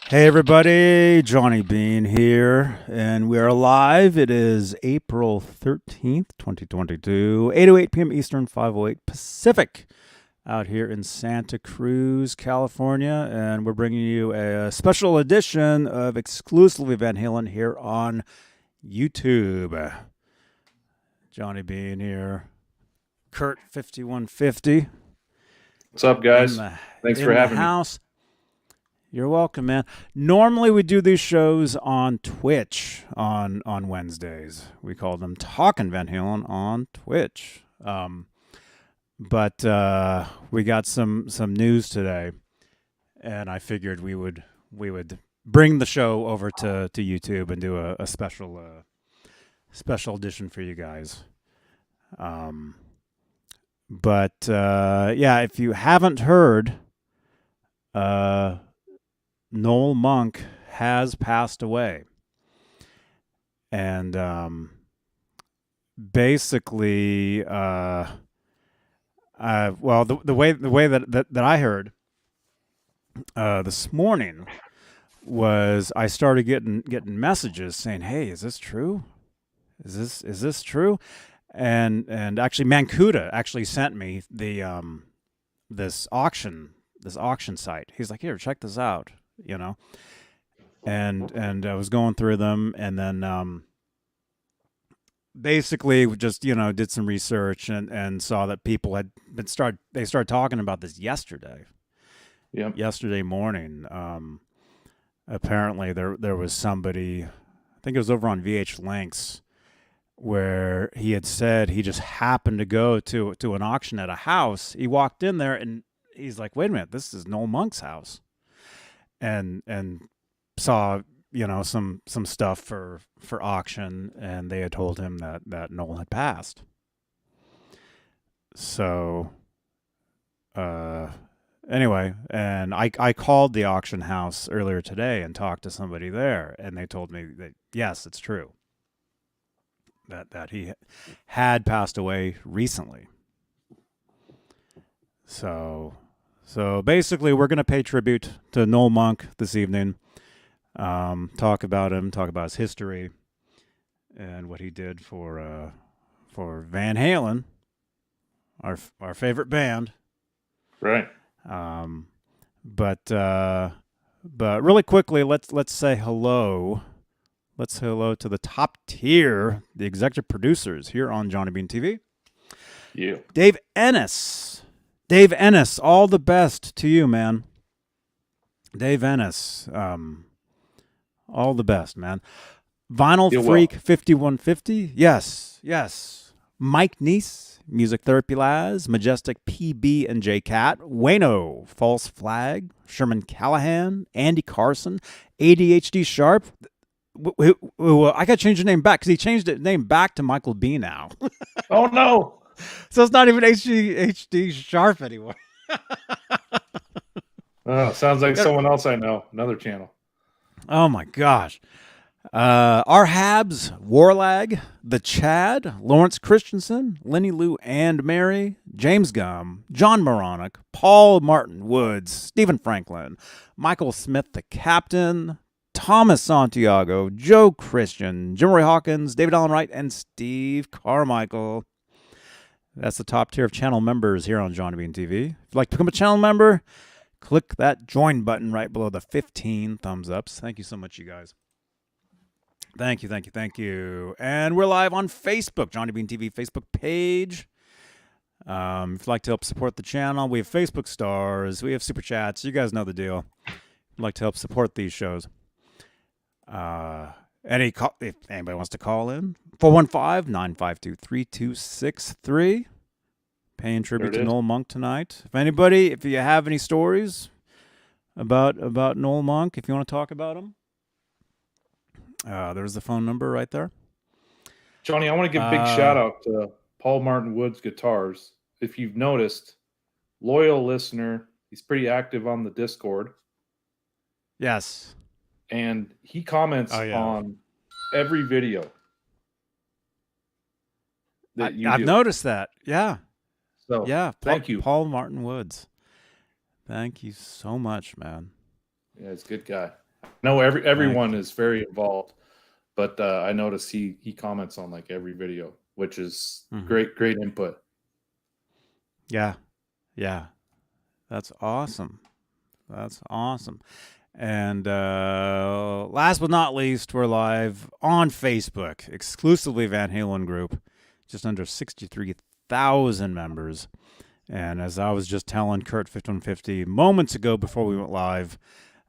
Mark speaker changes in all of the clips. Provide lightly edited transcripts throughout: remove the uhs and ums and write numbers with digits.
Speaker 1: Hey everybody, Johnny Beane here, and we are live. It is April 13th, 2022, 8:08 p.m. Eastern, 5:08 Pacific, out here in Santa Cruz, California, and we're bringing you a special edition of exclusively Van Halen here on YouTube. Johnny Beane here, Kurt 5150
Speaker 2: What's up,
Speaker 1: in
Speaker 2: guys?
Speaker 1: the
Speaker 2: Thanks
Speaker 1: in
Speaker 2: for
Speaker 1: the
Speaker 2: having me.
Speaker 1: house. You're welcome, man. Normally we do these shows on Twitch on Wednesdays. We call them Talkin' Van Halen on Twitch. But we got some news today, and I figured we would bring the show over to YouTube and do a special edition for you guys. But yeah, if you haven't heard, Noel Monk has passed away. And basically, well, the way that I heard this morning was I started getting messages saying, "Hey, is this true? Is this true?" And actually, Mancuda actually sent me the this auction site. He's like, "Here, check this out." And I was going through them, and then basically just did some research and saw that people had started talking about this yesterday.
Speaker 2: Yep.
Speaker 1: Yesterday morning. Apparently there was somebody, I think it was over on VH Links, where he had said he just happened to go to an auction at a house. He walked in there and he's like, "Wait a minute, this is Noel Monk's house." And saw some stuff for auction, and they had told him that Noel had passed. So anyway, and I called the auction house earlier today and talked to somebody there, and they told me that yes, it's true that he had passed away recently. So basically, we're going to pay tribute to Noel Monk this evening. Talk about him, talk about his history, and what he did for Van Halen, our favorite band.
Speaker 2: Right.
Speaker 1: But really quickly, let's say hello. Let's say hello to the top tier, the executive producers here on Johnny Beane TV.
Speaker 2: You.
Speaker 1: Dave Ennis. Dave Ennis, all the best to you, man. Dave Ennis, all the best, man. Vinyl
Speaker 2: You're
Speaker 1: Freak
Speaker 2: welcome.
Speaker 1: 5150, yes. Mike Neese, Music Therapy Laz, Majestic PB and J Cat, Wayno, False Flag, Sherman Callahan, Andy Carson, ADHD Sharp. I got to change the name back because he changed the name back to Michael B now.
Speaker 2: Oh no!
Speaker 1: So it's not even HD Sharp anymore.
Speaker 2: Oh, sounds like someone else I know. Another channel.
Speaker 1: Oh my gosh. Our Habs, Warlag, The Chad, Lawrence Christensen, Lenny Lou and Mary, James Gum, John Moronic, Paul Martin Woods, Stephen Franklin, Michael Smith the Captain, Thomas Santiago, Joe Christian, Jim Roy Hawkins, David Allen Wright, and Steve Carmichael. That's the top tier of channel members here on Johnny Beane TV. If you'd like to become a channel member, click that join button right below the 15 thumbs ups. Thank you so much, you guys. Thank you. And we're live on Facebook, Johnny Beane TV Facebook page. If you'd like to help support the channel, we have Facebook stars, we have super chats. You guys know the deal. If you'd like to help support these shows, if anybody wants to call in, 415-952-3263. Paying tribute to Noel Monk tonight. If you have any stories about Noel Monk, if you want to talk about him, there's the phone number right there.
Speaker 2: Johnny, I want to give a big shout out to Paul Martin Woods Guitars. If you've noticed, loyal listener, he's pretty active on the Discord.
Speaker 1: Yes.
Speaker 2: And he comments on every video that
Speaker 1: I've noticed that. Yeah.
Speaker 2: So,
Speaker 1: yeah.
Speaker 2: Thank you.
Speaker 1: Paul Martin Woods. Thank you so much, man.
Speaker 2: Yeah, he's a good guy. No, everyone is very involved, but I notice he comments on like every video, which is great input.
Speaker 1: Yeah. That's awesome. And last but not least, we're live on Facebook, exclusively Van Halen group, just under 63,000 members. And as I was just telling Kurt 5150 moments ago before we went live,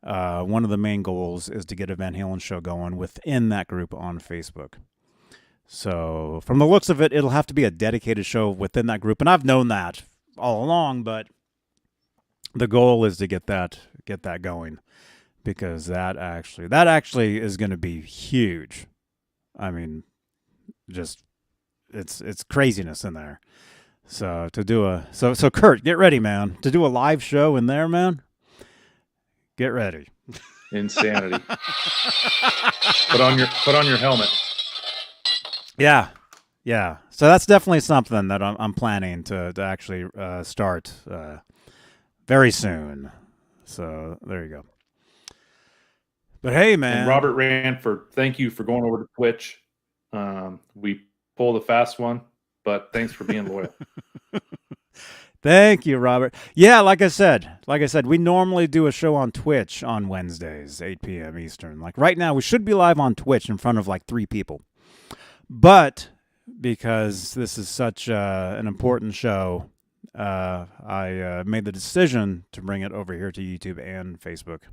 Speaker 1: one of the main goals is to get a Van Halen show going within that group on Facebook. So from the looks of it, it'll have to be a dedicated show within that group. And I've known that all along, but the goal is to get that going, because that actually is going to be huge. I mean, just it's craziness in there. So to do so Kurt, get ready, man, to do a live show in there, man. Get ready.
Speaker 2: Insanity. Put on your helmet.
Speaker 1: Yeah. So that's definitely something that I'm planning to actually start very soon. So there you go. But hey, man.
Speaker 2: And Robert Ranford, thank you for going over to Twitch. We pulled a fast one, but thanks for being loyal.
Speaker 1: Thank you, Robert. Yeah, like I said, we normally do a show on Twitch on Wednesdays, 8 p.m. Eastern. Like right now, we should be live on Twitch in front of like 3 people. But because this is such an important show, I made the decision to bring it over here to YouTube and Facebook.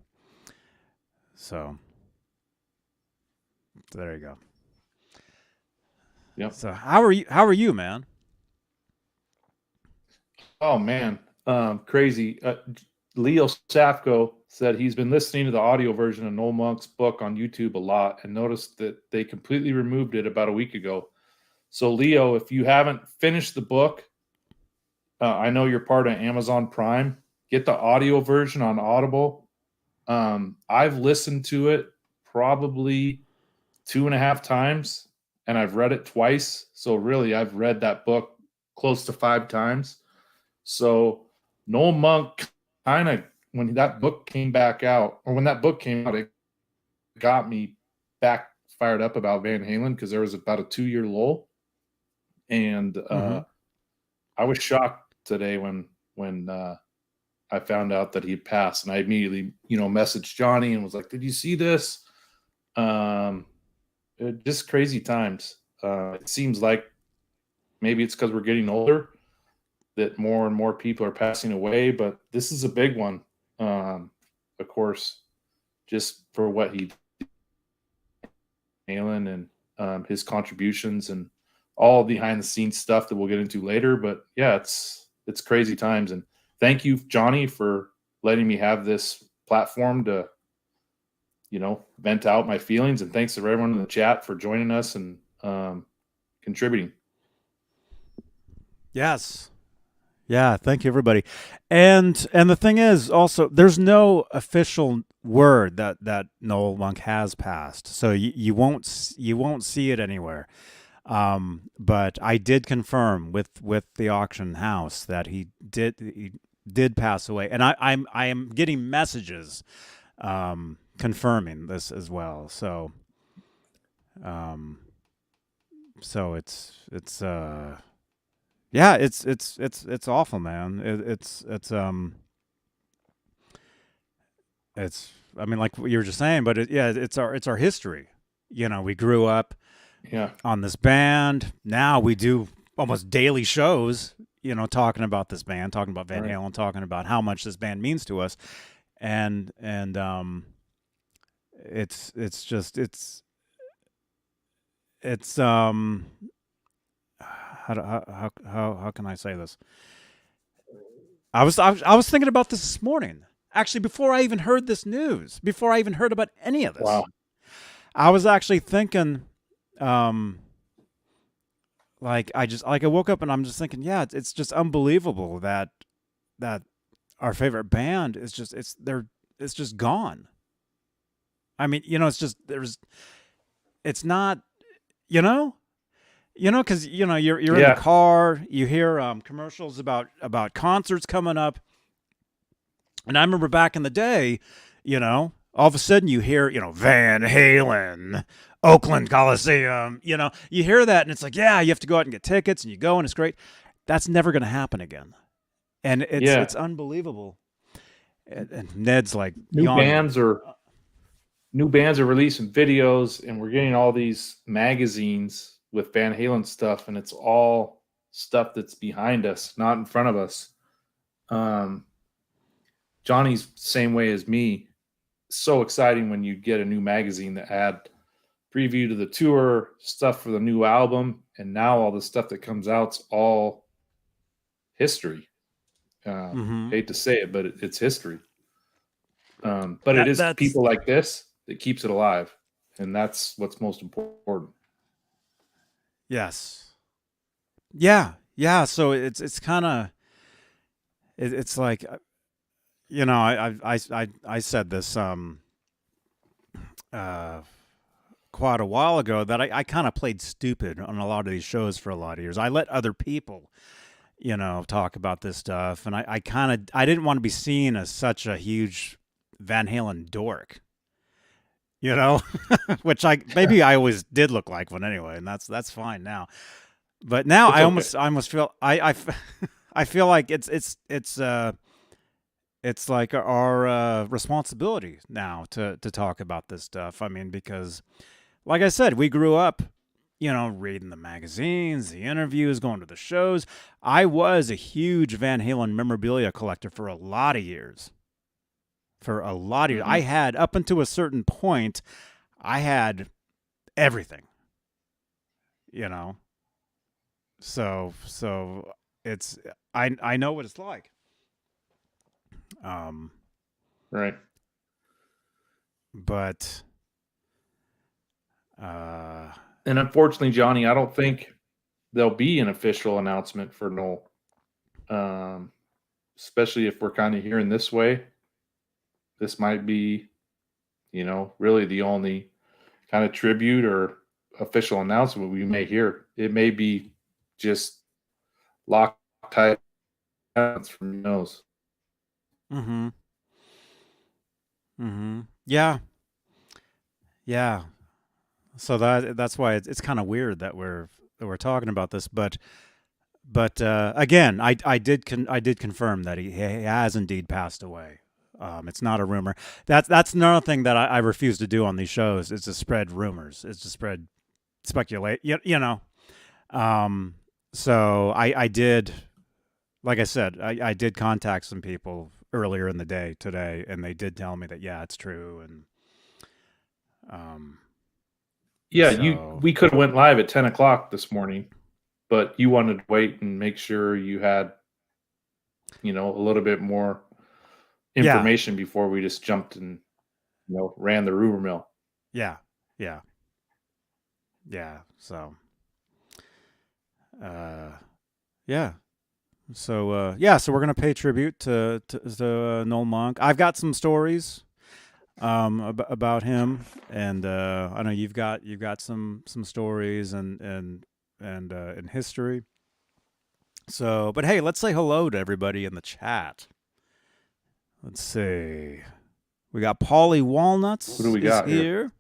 Speaker 1: So there you go.
Speaker 2: Yep.
Speaker 1: So how are you, man?
Speaker 2: Oh man, crazy. Leo Safko said he's been listening to the audio version of Noel Monk's book on YouTube a lot and noticed that they completely removed it about a week ago. So Leo, if you haven't finished the book, I know you're part of Amazon Prime. Get the audio version on Audible. I've listened to it probably 2.5 times, and I've read it twice. So really, I've read that book close to 5 times. So Noel Monk kind of, when that book came out, it got me back fired up about Van Halen, because there was about a 2-year lull. And I was shocked today when I found out that he passed, and I immediately, messaged Johnny and was like, "Did you see this?" Just crazy times. It seems like maybe it's because we're getting older that more and more people are passing away, but this is a big one. Of course, just for what he did, Halen, and his contributions and all behind the scenes stuff that we'll get into later. But yeah, it's crazy times. And thank you, Johnny, for letting me have this platform to, vent out my feelings. And thanks to everyone in the chat for joining us and contributing.
Speaker 1: Yes. Yeah, thank you, everybody. And the thing is, also, there's no official word that Noel Monk has passed, so you won't see it anywhere. But I did confirm with the auction house that he did pass away, and I am getting messages confirming this as well. So it's yeah, it's awful, man. It's I mean, like what you were just saying, but it's our history. We grew up on this band. Now we do almost daily shows, talking about this band, talking about Van Halen, talking about how much this band means to us. And how can I say this? I was thinking about this morning, actually, before I even heard this news, before I even heard about any of this.
Speaker 2: Wow.
Speaker 1: I was actually thinking, I woke up and I'm just thinking, yeah, it's just unbelievable that our favorite band is just gone. I mean, it's not, because you're in the car, you hear commercials about concerts coming up, and I remember back in the day, All of a sudden you hear, Van Halen, Oakland Coliseum, you hear that and it's like, yeah, you have to go out and get tickets and you go and it's great. That's never going to happen again. And it's unbelievable. And Ned's like
Speaker 2: new
Speaker 1: yawning.
Speaker 2: bands are releasing videos, and we're getting all these magazines with Van Halen stuff, and it's all stuff that's behind us, not in front of us. Johnny's same way as me. So exciting when you get a new magazine that had preview to the tour, stuff for the new album, and now all the stuff that comes out's all history. Hate to say it, but it's history. But it is people like this that keeps it alive, and that's what's most important.
Speaker 1: Yes. Yeah. So it's kind of it's like, I said this quite a while ago that I kind of played stupid on a lot of these shows for a lot of years. I let other people, talk about this stuff, and I didn't want to be seen as such a huge Van Halen dork, which maybe I always did look like one anyway, and that's fine now. But now I almost feel I feel like it's like our responsibility now to talk about this stuff. I mean, because like I said, we grew up, reading the magazines, the interviews, going to the shows. I was a huge Van Halen memorabilia collector for a lot of years. Mm-hmm. I had, up until a certain point, I had everything, So it's, I know what it's like.
Speaker 2: Right.
Speaker 1: But,
Speaker 2: and unfortunately, Johnny, I don't think there'll be an official announcement for Noel. Especially if we're kind of hearing this way. This might be, really the only kind of tribute or official announcement we may hear. It may be just Loctite from nose.
Speaker 1: Mm-hmm. Mm-hmm. Yeah. Yeah. So that's why it's kind of weird that we're talking about this, but again, I did confirm that he has indeed passed away. It's not a rumor. That's another thing that I refuse to do on these shows, is to spread rumors. It's to spread speculate. So I did, like I said, I did contact some people earlier in the day today, and they did tell me that it's true. And
Speaker 2: we could have went live at 10 o'clock this morning, but you wanted to wait and make sure you had, a little bit more information before we just jumped and, ran the rumor mill.
Speaker 1: Yeah. So, So we're gonna pay tribute to Noel Monk. I've got some stories about him, and I know you've got some stories and in history. So, but hey, let's say hello to everybody in the chat. Let's see. We got Paulie Walnuts.
Speaker 2: Who do we got
Speaker 1: here?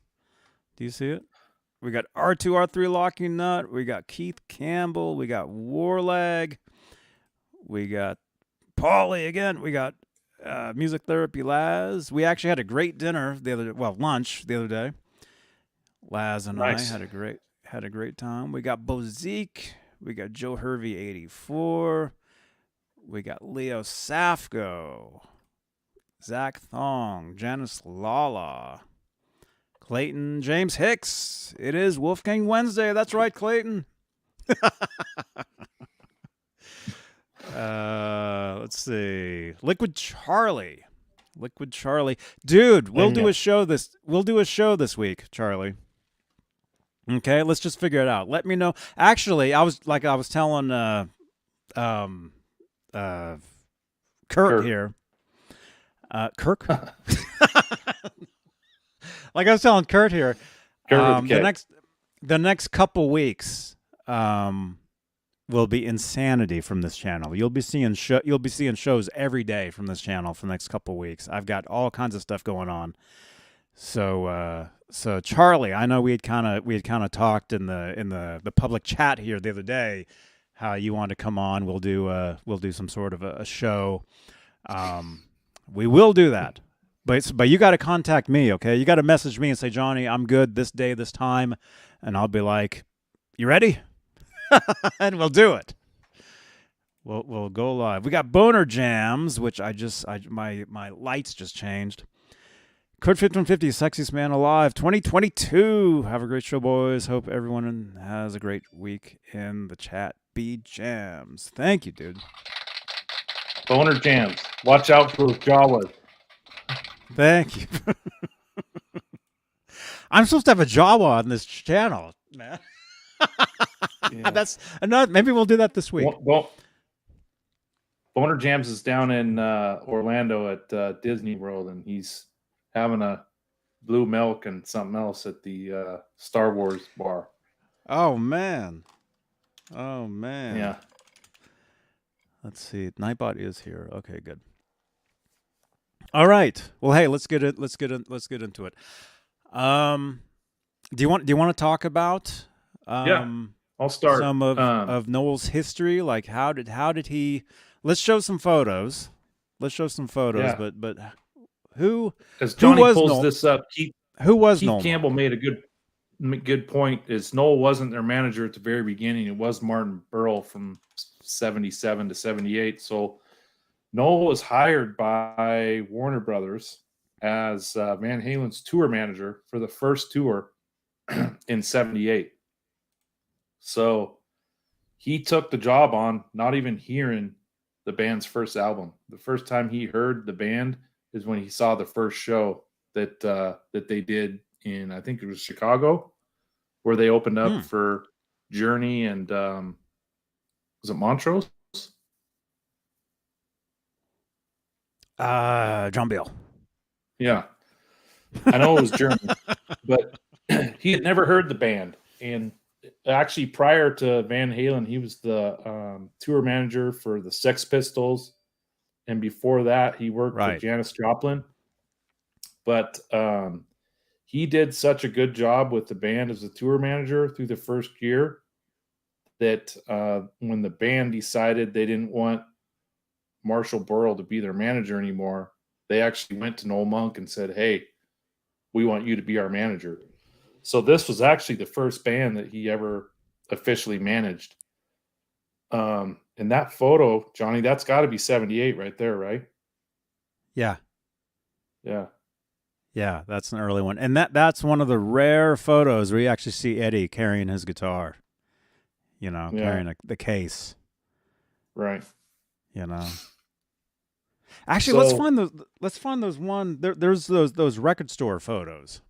Speaker 1: Do you see it? We got R2R3 Locking Nut. We got Keith Campbell. We got Warlag. We got Paulie again. We got Music Therapy Laz. We actually had a great dinner lunch the other day. Laz and nice. I had a great time. We got Bozique. We got Joe Hervey 84. We got Leo Safko. Zach Thong. Janice Lala. Clayton James Hicks. It is Wolfgang Wednesday. That's right, Clayton. Let's see. Liquid Charlie. Dude, we'll do a show this week, Charlie. Okay, let's just figure it out. Let me know. Actually, I was telling Kurt here. Kirk? Like I was telling Kurt here, the next couple weeks will be insanity from this channel. You'll be seeing shows every day from this channel for the next couple weeks. I've got all kinds of stuff going on, So Charlie, I know we had kind of talked in the public chat here the other day how you want to come on. We'll do some sort of a show. Um, we will do that. But you got to contact me, okay? You got to message me and say, Johnny, I'm good this day, this time, and I'll be like, you ready? And we'll do it. We'll go live. We got Boner Jams, which my lights just changed. Kurt 5150, sexiest man alive, 2022. Have a great show, boys. Hope everyone has a great week in the chat. B Jams. Thank you, dude.
Speaker 2: Boner Jams. Watch out for those Jawas.
Speaker 1: Thank you. I'm supposed to have a Jawa on this channel, man.
Speaker 2: Yeah.
Speaker 1: That's another. Maybe we'll do that this week.
Speaker 2: Boner Jams is down in Orlando at Disney World, and he's having a blue milk and something else at the Star Wars bar.
Speaker 1: Oh man. Yeah. Let's see. Nightbot is here. Okay, good. All right. Well, hey, let's get into it. Do you want to talk about
Speaker 2: I'll start
Speaker 1: some of Noel's history? Like how did he? Let's show some photos.
Speaker 2: Yeah.
Speaker 1: But who?
Speaker 2: As Johnny
Speaker 1: was
Speaker 2: pulls
Speaker 1: Noel?
Speaker 2: this up,
Speaker 1: Who was
Speaker 2: Keith
Speaker 1: Noel
Speaker 2: Campbell
Speaker 1: Monk?
Speaker 2: made a good point. Is Noel wasn't their manager at the very beginning. It was Martin Burrell from 77 to 78. So Noel was hired by Warner Brothers as Van Halen's tour manager for the first tour in 78. So he took the job on not even hearing the band's first album. The first time he heard the band is when he saw the first show that they did in, I think it was Chicago, where they opened up for Journey and was it Montrose?
Speaker 1: John Beale.
Speaker 2: Yeah. I know it was Journey, but he had never heard the band. And actually, prior to Van Halen, he was the tour manager for the Sex Pistols. And before that, he worked with Janis Joplin. But he did such a good job with the band as a tour manager through the first year that when the band decided they didn't want Marshall Burrell to be their manager anymore, they actually went to Noel Monk and said, hey, we want you to be our manager. So this was actually the first band that he ever officially managed. And that photo, Johnny, that's got to be 78 right there, right?
Speaker 1: Yeah.
Speaker 2: Yeah.
Speaker 1: Yeah, that's an early one. And that's one of the rare photos where you actually see Eddie carrying his guitar, carrying the case.
Speaker 2: Right.
Speaker 1: Actually, let's find those one. There's those record store photos.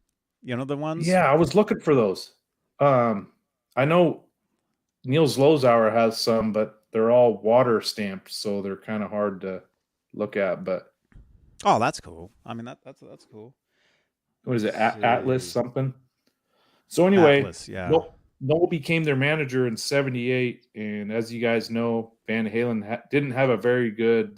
Speaker 1: The ones.
Speaker 2: Yeah, I was looking for those. I know Niels Lozauer has some, but they're all water stamped, so they're kind of hard to look at. But
Speaker 1: that's cool. I mean that's cool.
Speaker 2: What is it? Atlas something. So anyway,
Speaker 1: Atlas, yeah.
Speaker 2: Noel became their manager in 78, and as you guys know, Van Halen didn't have a very good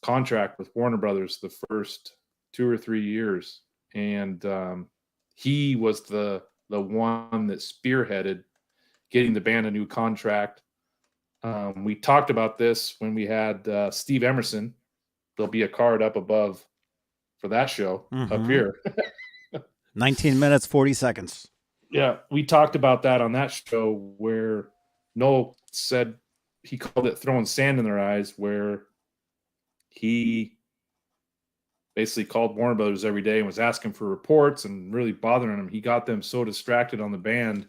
Speaker 2: contract with Warner Brothers the first 2 or 3 years, and he was the one that spearheaded getting the band a new contract. We talked about this when we had Steve Emerson. There'll be a card up above for that show up here.
Speaker 1: 19 minutes, 40 seconds.
Speaker 2: Yeah, we talked about that on that show where Noel said he called it throwing sand in their eyes, where he basically called Warner Brothers every day and was asking for reports and really bothering them. He got them so distracted on the band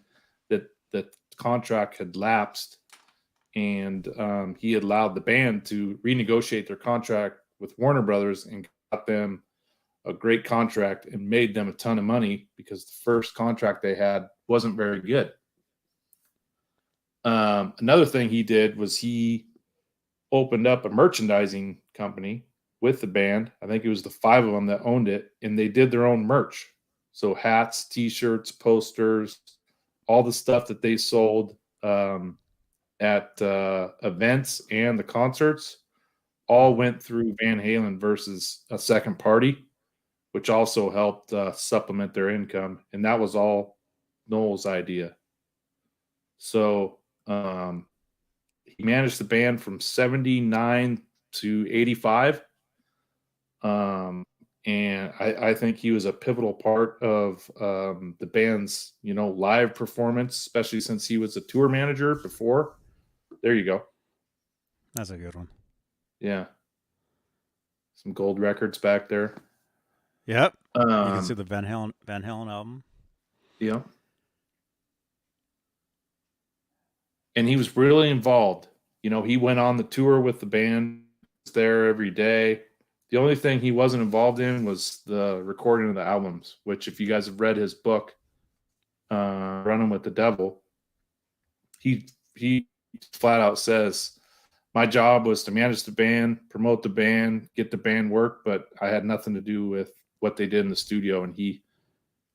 Speaker 2: that the contract had lapsed, and he allowed the band to renegotiate their contract with Warner Brothers and got them a great contract and made them a ton of money because the first contract they had wasn't very good. Another thing he did was he opened up a merchandising company with the band. I think it was the 5 of them that owned it, and they did their own merch. So hats, T-shirts, posters, all the stuff that they sold at events and the concerts all went through Van Halen versus a second party. which also helped supplement their income. And that was all Noel's idea. So he managed the band from 79 to 85. And I think he was a pivotal part of the band's, live performance, especially since he was a tour manager before. There you go.
Speaker 1: That's a good one.
Speaker 2: Yeah. Some gold records back there.
Speaker 1: Yep. You can see the Van Halen album.
Speaker 2: Yeah. And he was really involved. He went on the tour with the band, was there every day. The only thing he wasn't involved in was the recording of the albums, which if you guys have read his book, Runnin with the Devil, he flat out says, my job was to manage the band, promote the band, get the band work, but I had nothing to do with what they did in the studio. And he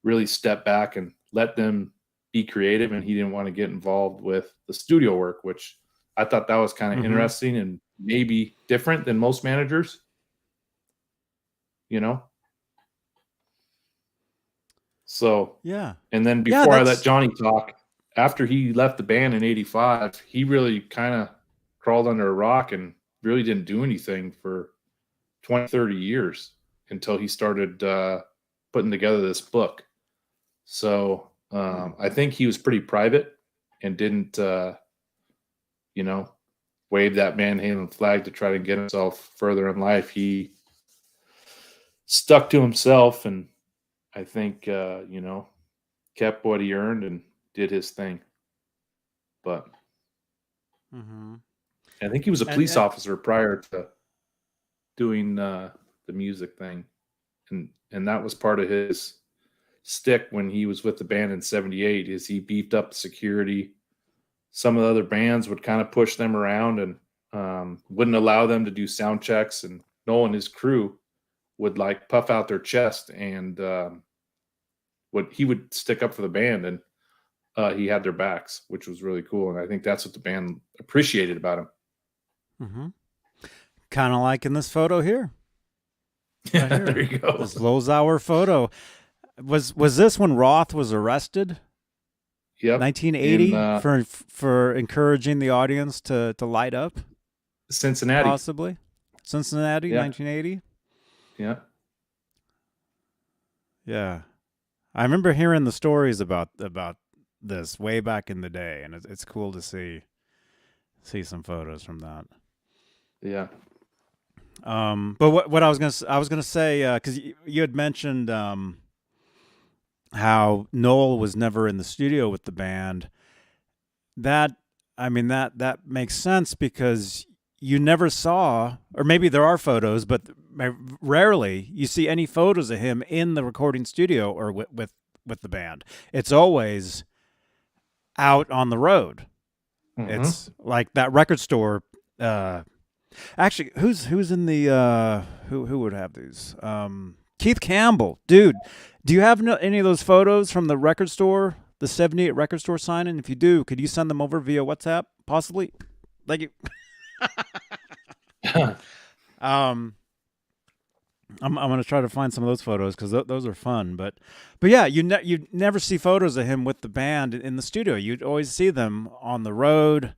Speaker 2: really stepped back and let them be creative, and he didn't want to get involved with the studio work, which I thought that was kind of interesting and maybe different than most managers. So
Speaker 1: yeah.
Speaker 2: And then before I let Johnny talk, after he left the band in 85, he really kind of crawled under a rock and really didn't do anything for 20, 30 years until he started putting together this book. So I think he was pretty private and didn't, wave that Van Halen flag to try to get himself further in life. He stuck to himself, and I think, kept what he earned and did his thing. But I think he was a police officer prior to doing the music thing. And that was part of his stick when he was with the band in 78, is he beefed up the security. Some of the other bands would kind of push them around and wouldn't allow them to do sound checks. And Noel and his crew would like puff out their chest, and he would stick up for the band, and he had their backs, which was really cool. And I think that's what the band appreciated about him.
Speaker 1: Kind of like in this photo here.
Speaker 2: Right here. There you go.
Speaker 1: This Lozauer photo. Was this when Roth was arrested?
Speaker 2: Yep.
Speaker 1: 1980 for encouraging the audience to light up?
Speaker 2: Cincinnati.
Speaker 1: Possibly. Cincinnati, yeah. 1980?
Speaker 2: Yeah.
Speaker 1: Yeah. I remember hearing the stories about this way back in the day, and it's cool to see some photos from that.
Speaker 2: Yeah.
Speaker 1: But what I was gonna say, because you had mentioned how Noel was never in the studio with the band. That makes sense, because you never saw, or maybe there are photos, but rarely you see any photos of him in the recording studio or with the band. It's always out on the road. It's like that record store. Actually, who's in the who would have these? Keith Campbell, dude. Do you have any of those photos from the record store, the 78 record store signing? If you do, could you send them over via WhatsApp, possibly? Thank you. I'm gonna try to find some of those photos, because those are fun. But yeah, you never see photos of him with the band in the studio. You'd always see them on the road,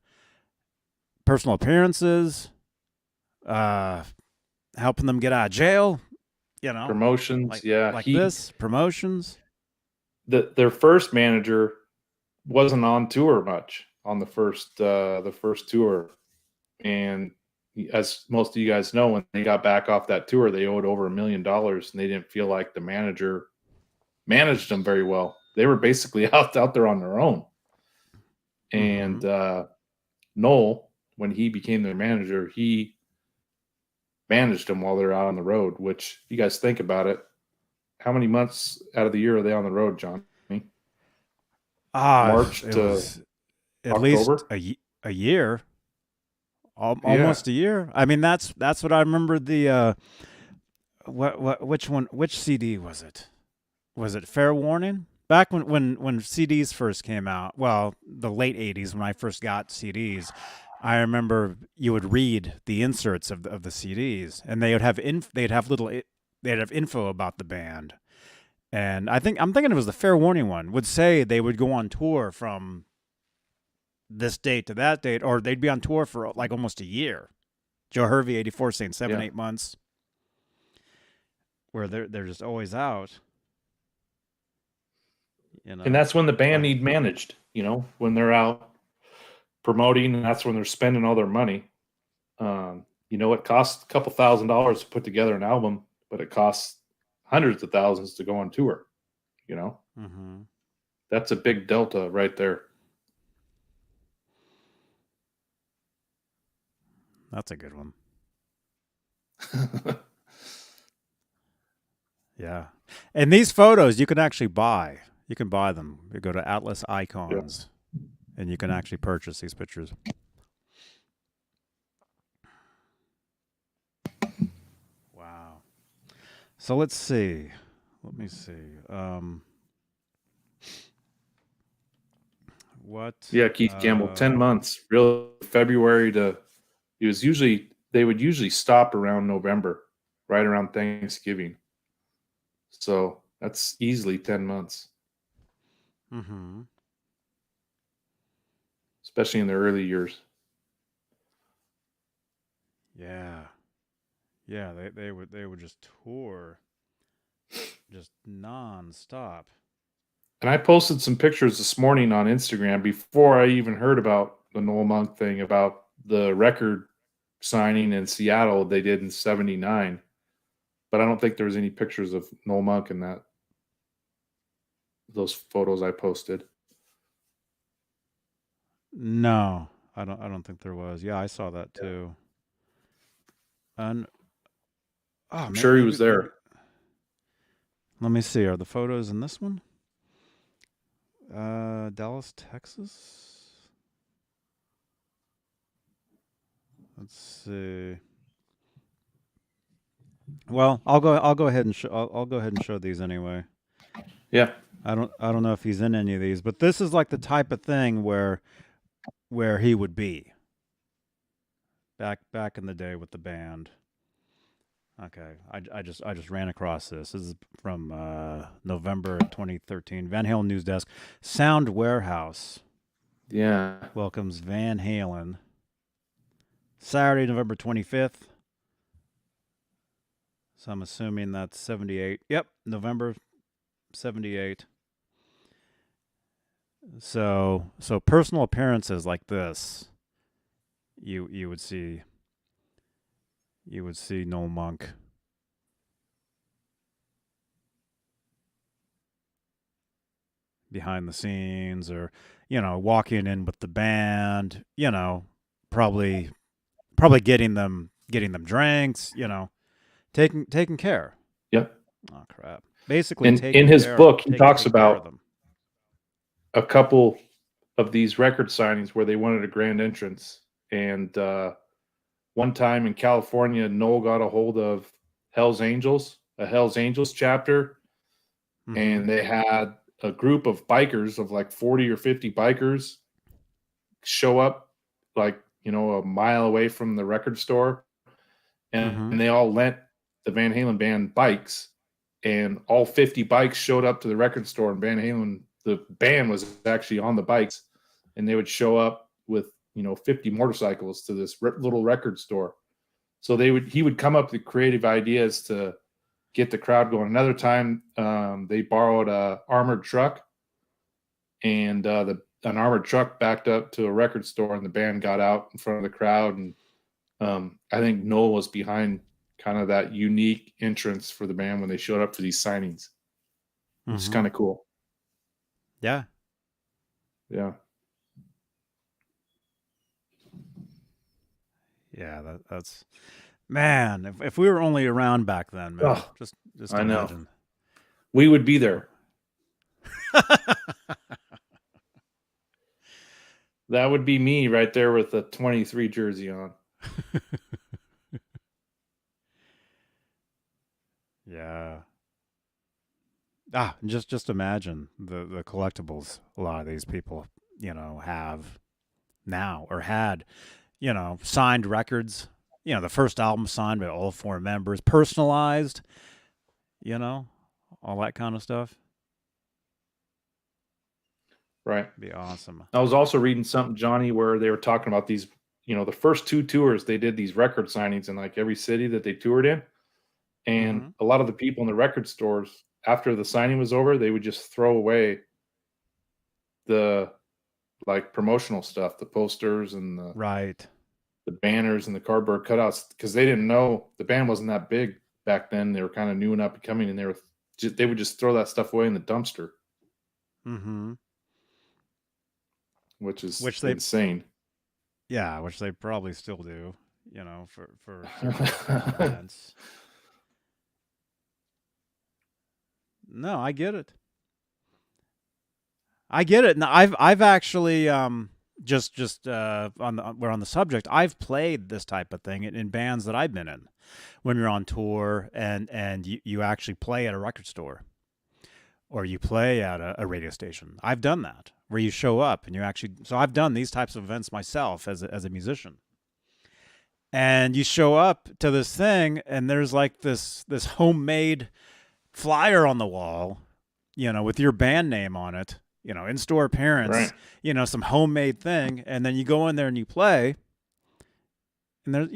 Speaker 1: personal appearances, helping them get out of jail.
Speaker 2: Promotions,
Speaker 1: promotions.
Speaker 2: Their first manager wasn't on tour much on the first tour, and as most of you guys know, when they got back off that tour, they owed over $1 million, and they didn't feel like the manager managed them very well. They were basically out there on their own. And Noel, when he became their manager, he managed them while they're out on the road, which, if you guys think about it, how many months out of the year are they on the road, John? March to
Speaker 1: at
Speaker 2: October?
Speaker 1: Least a year. Almost a year. I mean, that's what I remember. The which CD was it? Was it Fair Warning? Back when CDs first came out, well, the late 80s, when I first got CDs, I remember you would read the inserts of the CDs, and they'd have little they'd have info about the band. And I'm thinking it was the Fair Warning one, would say they would go on tour from this date to that date, or they'd be on tour for like almost a year. Joe Hervey, 84, saying 7,
Speaker 2: Yeah.
Speaker 1: 8 months, where they're just always out.
Speaker 2: And that's when the band need managed, when they're out promoting, and that's when they're spending all their money. It costs a couple $1,000s to put together an album, but it costs hundreds of thousands to go on tour.
Speaker 1: Mm-hmm.
Speaker 2: That's a big delta right there.
Speaker 1: That's a good one. Yeah. And these photos you can actually buy. You can buy them. You go to Atlas Icons, and you can actually purchase these pictures. Wow. So let's see. Let me see. What?
Speaker 2: Yeah, Keith Campbell, 10 months, real February to, they would usually stop around November, right around Thanksgiving. So that's easily 10 months.
Speaker 1: Mm-hmm.
Speaker 2: Especially in the early years.
Speaker 1: Yeah. Yeah, they would just tour just nonstop.
Speaker 2: And I posted some pictures this morning on Instagram before I even heard about the Noel Monk thing, about the record signing in Seattle they did in 79. But I don't think there was any pictures of Noel Monk in those photos I posted.
Speaker 1: No, I don't think there was. Yeah, I saw that too. And
Speaker 2: I'm sure he was there.
Speaker 1: Let me see. Are the photos in this one? Dallas, Texas. Let's see. Well, I'll go ahead and I'll go ahead and show these anyway.
Speaker 2: Yeah.
Speaker 1: I don't know if he's in any of these, but this is like the type of thing where he would be back in the day with the band. Okay, I just ran across this. This is from November 2013. Van Halen News Desk. Sound Warehouse.
Speaker 2: Yeah.
Speaker 1: Welcomes Van Halen. Saturday, November 25th. So I'm assuming that's 78. Yep, November 78. So personal appearances like this, you would see Noel Monk. Behind the scenes, or walking in with the band, probably getting them drinks, taking care.
Speaker 2: Yep.
Speaker 1: Oh crap. Basically,
Speaker 2: in his book, he talks about a couple of these record signings where they wanted a grand entrance. And one time in California, Noel got a hold of Hell's Angels, a Hell's Angels chapter, and they had a group of bikers of like 40 or 50 bikers show up like, a mile away from the record store. And they all lent the Van Halen band bikes, and all 50 bikes showed up to the record store, and Van Halen, the band, was actually on the bikes, and they would show up with 50 motorcycles to this little record store. So he would come up with creative ideas to get the crowd going. Another time, they borrowed a armored truck, and an armored truck backed up to a record store, and the band got out in front of the crowd. And I think Noel was behind kind of that unique entrance for the band when they showed up for these signings. It's kind of cool.
Speaker 1: Yeah.
Speaker 2: Yeah.
Speaker 1: Yeah, that's man. If we were only around back then, man, just
Speaker 2: I
Speaker 1: imagine.
Speaker 2: know. We would be there. That would be me right there with the 23 jersey on.
Speaker 1: Yeah. Just imagine the collectibles a lot of these people, have now or had, signed records, the first album signed by all 4 members, personalized, you know, all that kind of stuff.
Speaker 2: Right.
Speaker 1: Be awesome.
Speaker 2: I was also reading something, Johnny, where they were talking about these, the first two tours, they did these record signings in like every city that they toured in. And
Speaker 1: Mm-hmm.
Speaker 2: a lot of the people in the record stores, after the signing was over, they would just throw away the like promotional stuff, the posters and
Speaker 1: Right.
Speaker 2: the banners and the cardboard cutouts, because they didn't know the band wasn't that big back then. They were kind of new and up and coming, and they would just throw that stuff away in the dumpster,
Speaker 1: Mm-hmm.
Speaker 2: which is
Speaker 1: Which they,
Speaker 2: insane.
Speaker 1: yeah, which they probably still do, for significant events. No, I get it. I get it. And I've actually just we're on the subject. I've played this type of thing in bands that I've been in when you're on tour and you actually play at a record store or you play at a radio station. I've done that where you show up and you actually. So I've done these types of events myself as a musician. And you show up to this thing and there's like this homemade flyer on the wall, with your band name on it, in-store appearance,
Speaker 2: Right.
Speaker 1: Some homemade thing, and then you go in there and you play. And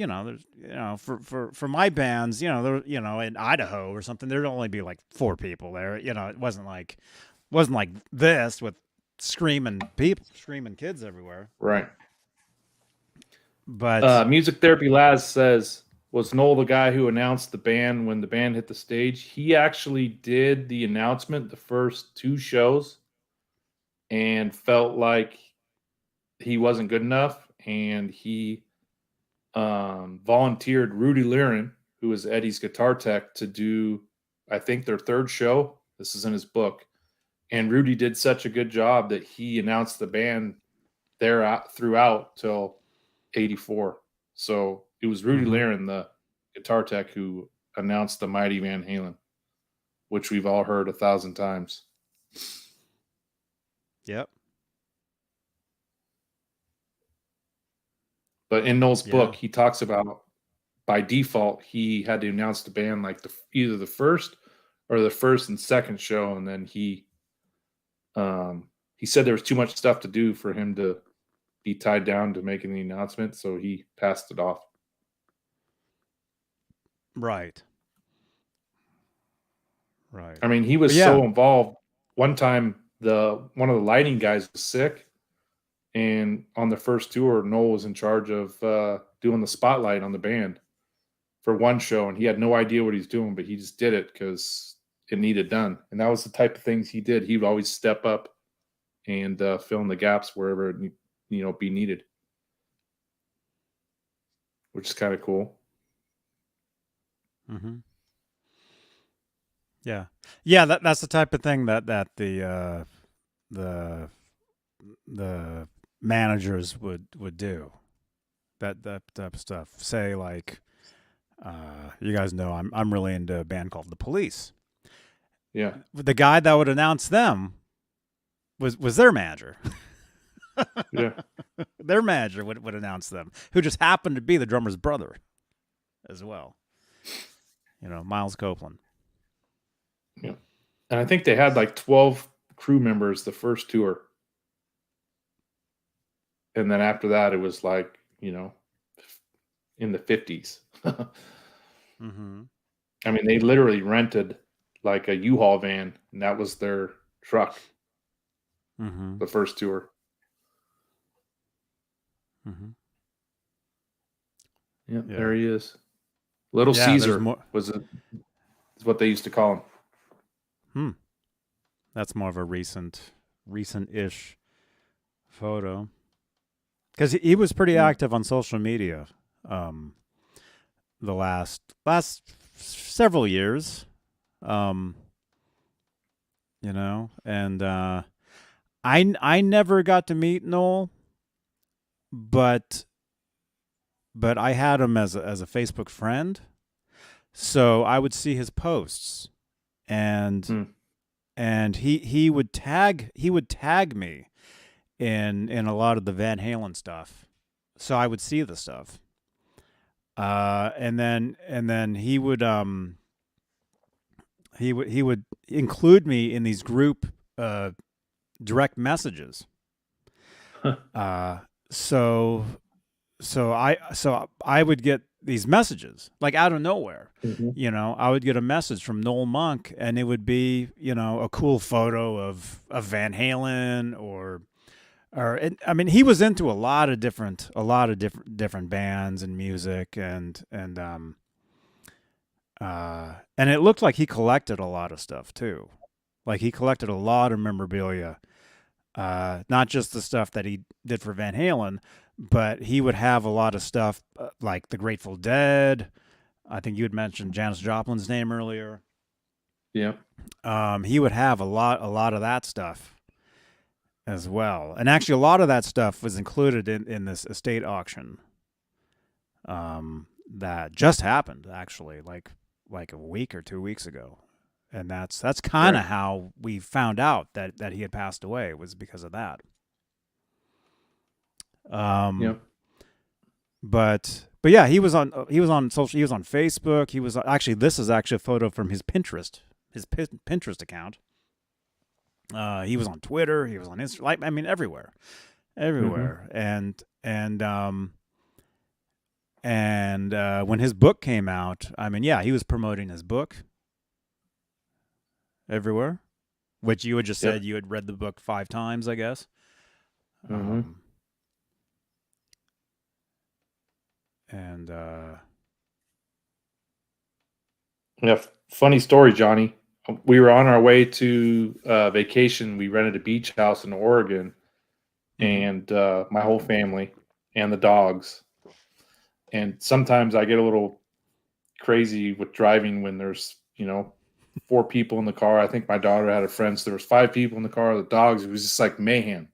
Speaker 1: for my bands, there, in Idaho or something, there'd only be like 4 people there. It wasn't like this with screaming people, screaming kids everywhere.
Speaker 2: Right.
Speaker 1: But
Speaker 2: Music Therapy Laz says, was Noel the guy who announced the band when the band hit the stage? He actually did the announcement the first 2 shows and felt like he wasn't good enough, and he volunteered Rudy Lirin, who was Eddie's guitar tech, to do, I think, their 3rd show. This is in his book. And Rudy did such a good job that he announced the band there throughout till 84. So it was Rudy
Speaker 1: mm-hmm.
Speaker 2: Lirin, the guitar tech, who announced the Mighty Van Halen, which we've all heard 1,000 times.
Speaker 1: Yep.
Speaker 2: But in Noel's
Speaker 1: Yeah.
Speaker 2: book, he talks about, by default, he had to announce the band like either the first or the first and second show, and then he said there was too much stuff to do for him to be tied down to making the announcement, so he passed it off.
Speaker 1: Right. Right.
Speaker 2: I mean, he
Speaker 1: But
Speaker 2: was
Speaker 1: yeah.
Speaker 2: so involved. One time, one of the lighting guys was sick, and on the first tour, Noel was in charge of doing the spotlight on the band for one show, and he had no idea what he's doing, but he just did it because it needed done. And that was the type of things he did. He would always step up and fill in the gaps wherever it be needed, which is kind of cool.
Speaker 1: Mm-hmm. Yeah. Yeah, that's the type of thing that the managers would do. That type of stuff. Say like, you guys know I'm really into a band called The Police.
Speaker 2: Yeah.
Speaker 1: The guy that would announce them was their manager.
Speaker 2: Yeah.
Speaker 1: Their manager would announce them, who just happened to be the drummer's brother as well. Miles Copeland.
Speaker 2: Yeah. And I think they had like 12 crew members the first tour. And then after that, it was like, in the 50s.
Speaker 1: Mm-hmm.
Speaker 2: I mean, they literally rented like a U-Haul van, and that was their truck.
Speaker 1: Mm-hmm.
Speaker 2: The first tour.
Speaker 1: Mm-hmm.
Speaker 2: Yep,
Speaker 1: Yeah.
Speaker 2: there he is. Little
Speaker 1: Yeah,
Speaker 2: Caesar is what they used to call him.
Speaker 1: That's more of a recent-ish photo. Because he was pretty active on social media the last several years. And I never got to meet Noel, but I had him as a Facebook friend, so I would see his posts, and he would tag me in a lot of the Van Halen stuff, so I would see the stuff, and then he would he would include me in these group direct messages. Uh, so I would get these messages like out of nowhere.
Speaker 2: Mhm.
Speaker 1: I would get a message from Noel Monk, and it would be a cool photo of Van Halen I mean, he was into a lot of different bands and music, and it looked like he collected a lot of stuff too. Like he collected a lot of memorabilia, not just the stuff that he did for Van Halen, but he would have a lot of stuff like the Grateful Dead. I think you had mentioned Janis Joplin's name earlier.
Speaker 2: Yeah.
Speaker 1: He would have a lot of that stuff as well, and actually, a lot of that stuff was included in this estate auction that just happened actually, like a week or 2 weeks ago. And that's kind of
Speaker 2: Right.
Speaker 1: how we found out that he had passed away, was because of that.
Speaker 2: Yeah.
Speaker 1: But yeah, he was on social, he was on Facebook. He was actually, this is actually a photo from his Pinterest account. He was on Twitter. He was on Instagram. Like, I mean, everywhere,
Speaker 2: Hmm.
Speaker 1: and when his book came out, I mean, yeah, he was promoting his book everywhere, which you had just said
Speaker 2: Yep.
Speaker 1: you had read the book 5 times, I guess.
Speaker 2: Hmm.
Speaker 1: Um, and
Speaker 2: Yeah. Funny story, Johnny. We were on our way to vacation. We rented a beach house in Oregon,
Speaker 1: mhm.
Speaker 2: and my whole family and the dogs. And sometimes I get a little crazy with driving when there's 4 people in the car. I think my daughter had a friend, so there was 5 people in the car. The dogs, it was just like mayhem.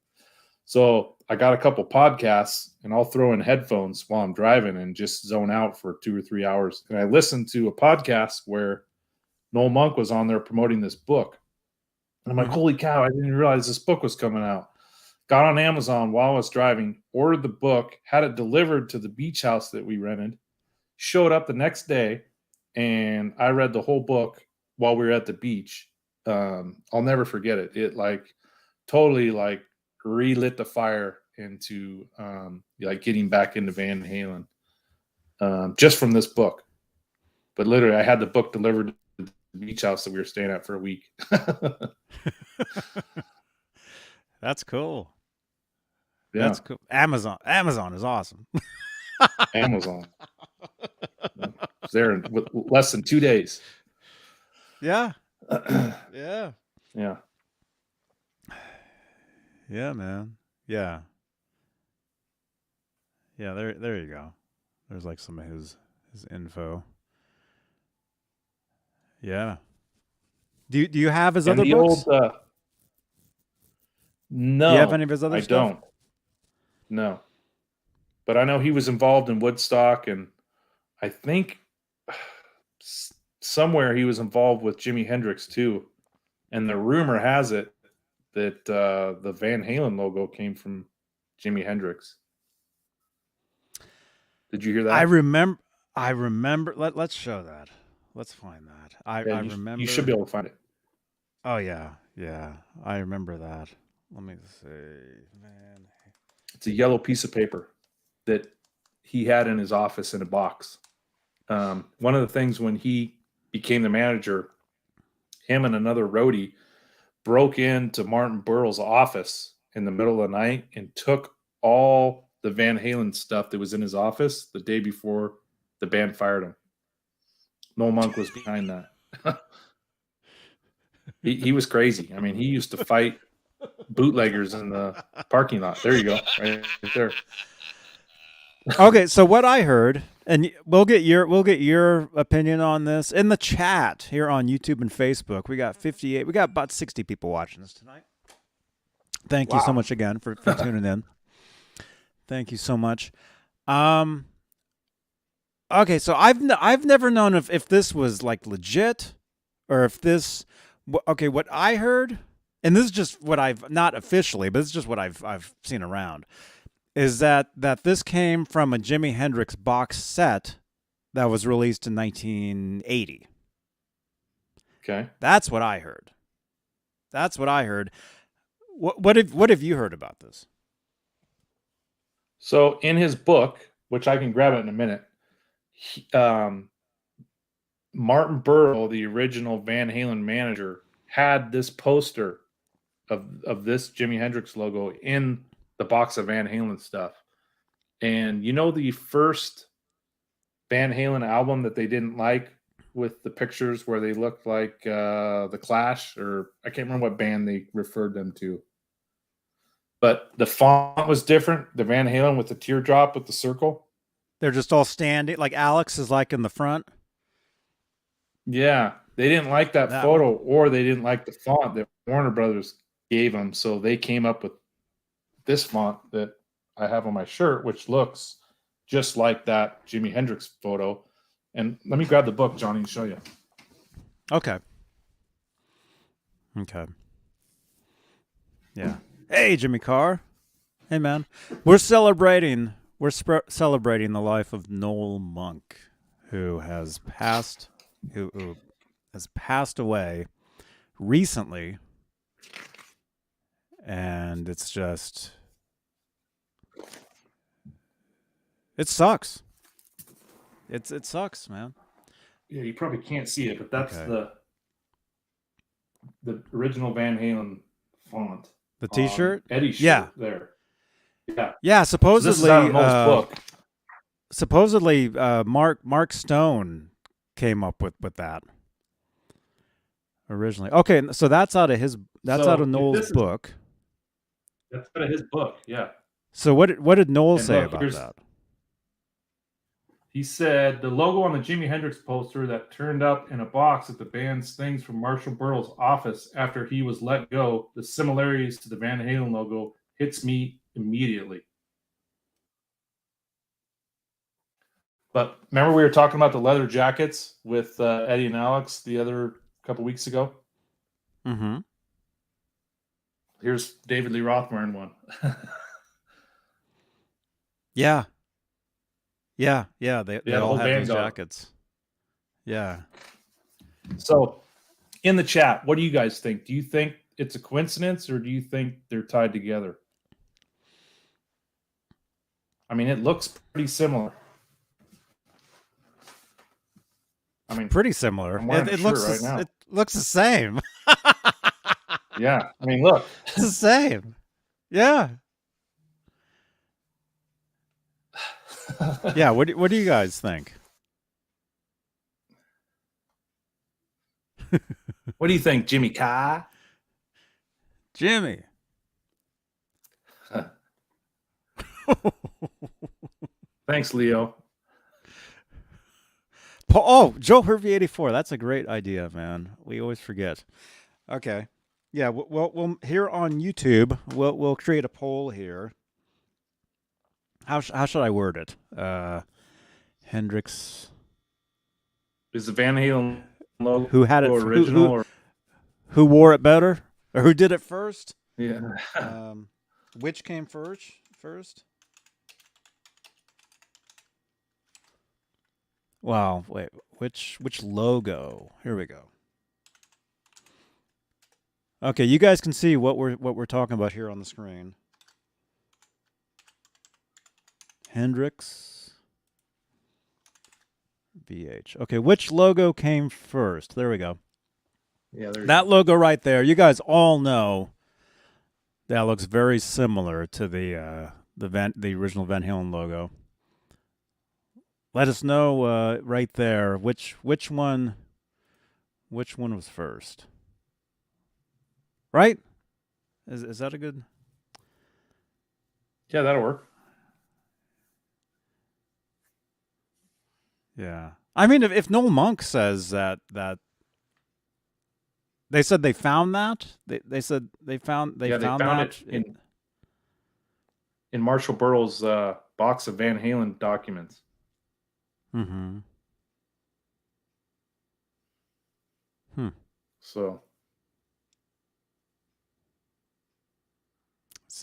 Speaker 2: So I got a couple podcasts, and I'll throw in headphones while I'm driving and just zone out for 2 or 3 hours. And I listened to a podcast where Noel Monk was on there promoting this book. And I'm like,
Speaker 1: Mhm.
Speaker 2: holy cow, I didn't realize this book was coming out. Got on Amazon while I was driving, ordered the book, had it delivered to the beach house that we rented, showed up the next day, and I read the whole book while we were at the beach. I'll never forget it. It like totally like relit the fire into like getting back into Van Halen, just from this book. But literally, I had the book delivered to the beach house that we were staying at for a week.
Speaker 1: That's cool.
Speaker 2: Yeah,
Speaker 1: That's cool. Amazon is awesome.
Speaker 2: Amazon. Yeah. Was there in less than 2 days.
Speaker 1: Yeah, yeah,
Speaker 2: Yeah.
Speaker 1: yeah, man. Yeah, yeah. There you go. There's like some of his info. Yeah. Do you have his
Speaker 2: And
Speaker 1: other
Speaker 2: the old,
Speaker 1: books? Do you have any
Speaker 2: no,
Speaker 1: of his other
Speaker 2: I
Speaker 1: stuff?
Speaker 2: don't. No. But I know he was involved in Woodstock, and I think somewhere he was involved with Jimi Hendrix too. And the rumor has it that the Van Halen logo came from Jimi Hendrix. Did you hear
Speaker 1: I
Speaker 2: that?
Speaker 1: remember. I remember. Let's show that. Let's find that.
Speaker 2: Yeah,
Speaker 1: I
Speaker 2: you should be
Speaker 1: remember.
Speaker 2: able to find it.
Speaker 1: Oh yeah, yeah. I remember that. Let me see. Man.
Speaker 2: It's a yellow piece of paper that he had in his office in a box. One of the things when he became the manager, him and another roadie broke into Martin Burrell's office in the middle of the night and took all the Van Halen stuff that was in his office the day before the band fired him. Noel Monk was behind that. He was crazy. I mean, he used to fight bootleggers in the parking lot. There you go, right there.
Speaker 1: Okay, so what I heard, and we'll get your opinion on this in the chat here on YouTube and Facebook. We got 58. We got about 60 people watching this tonight. Thank you so
Speaker 2: Wow.
Speaker 1: much again for tuning in. Thank you so much. Um, okay, so I've never known if this was like legit or if this. Okay, what I heard, and this is just what I've not officially, but it's just what I've seen around, is that this came from a Jimi Hendrix box set that was released in 1980.
Speaker 2: Okay.
Speaker 1: That's what I heard. That's what I heard. What have you heard about this?
Speaker 2: So in his book, which I can grab it in a minute, Martin Burrow, the original Van Halen manager, had this poster of this Jimi Hendrix logo in the box of Van Halen stuff. And you know the first Van Halen album that they didn't like, with the pictures where they looked like the Clash, or I can't remember what band they referred them to. But the font was different. The Van Halen with the teardrop with the circle.
Speaker 1: They're just all standing, like Alex is like in the front.
Speaker 2: Yeah, they didn't like that photo, or they didn't like the font that Warner Brothers gave them, so they came up with this font that I have on my shirt, which looks just like that Jimi Hendrix photo. And let me grab the book, Johnny, and show you.
Speaker 1: Okay. Yeah. Hey, Jimmy Carr. Hey, man. We're celebrating the life of Noel Monk, who has passed away recently, and it sucks. It sucks, man.
Speaker 2: Yeah, you probably can't see it, but that's the original Van Halen font.
Speaker 1: The T-shirt,
Speaker 2: Eddie's shirt there.
Speaker 1: Yeah. Supposedly,
Speaker 2: so this is out of Noel's book.
Speaker 1: Supposedly, Mark Stone came up with that originally. Okay, so that's out of Noel's book.
Speaker 2: That's out of his book, yeah.
Speaker 1: So what did Noel say about that?
Speaker 2: He said the logo on the Jimi Hendrix poster that turned up in a box at the band's things from Marshall Burrow's office after he was let go, the similarities to the Van Halen logo hits me immediately. But remember we were talking about the leather jackets with Eddie and Alex the other couple weeks ago?
Speaker 1: Mm-hmm.
Speaker 2: Here's David Lee Roth wearing one.
Speaker 1: Yeah. They all have those jackets. Yeah.
Speaker 2: So, in the chat, what do you guys think? Do you think it's a coincidence, or do you think they're tied together? I mean, it looks pretty similar. I mean,
Speaker 1: pretty similar. It looks
Speaker 2: right now.
Speaker 1: It looks the same.
Speaker 2: Yeah. I mean, look.
Speaker 1: It's the same. Yeah. Yeah, what do you guys think?
Speaker 2: What do you think, Jimmy Carr?
Speaker 1: Jimmy.
Speaker 2: Thanks, Leo.
Speaker 1: Joe Hervey 84. That's a great idea, man. We always forget. Okay. Yeah, we'll here on YouTube, we'll create a poll here. How should I word it? Hendrix.
Speaker 2: Is the Van Halen logo
Speaker 1: who had it
Speaker 2: original?
Speaker 1: Who wore it better? Or who did it first?
Speaker 2: Yeah.
Speaker 1: Which came first? Wow, wait. Which logo? Here we go. Okay, you guys can see what we're talking about here on the screen. Hendrix VH. Okay, which logo came first? There we go.
Speaker 2: Yeah,
Speaker 1: that logo right there. You guys all know that looks very similar to the original Van Halen logo. Let us know right there which one was first. Right? Is that a good?
Speaker 2: Yeah, that'll work.
Speaker 1: Yeah. I mean, if Noel Monk says that they said they found that, they said they found that
Speaker 2: it in Marshall Burrow's box of Van Halen documents.
Speaker 1: Mm-hmm.
Speaker 2: So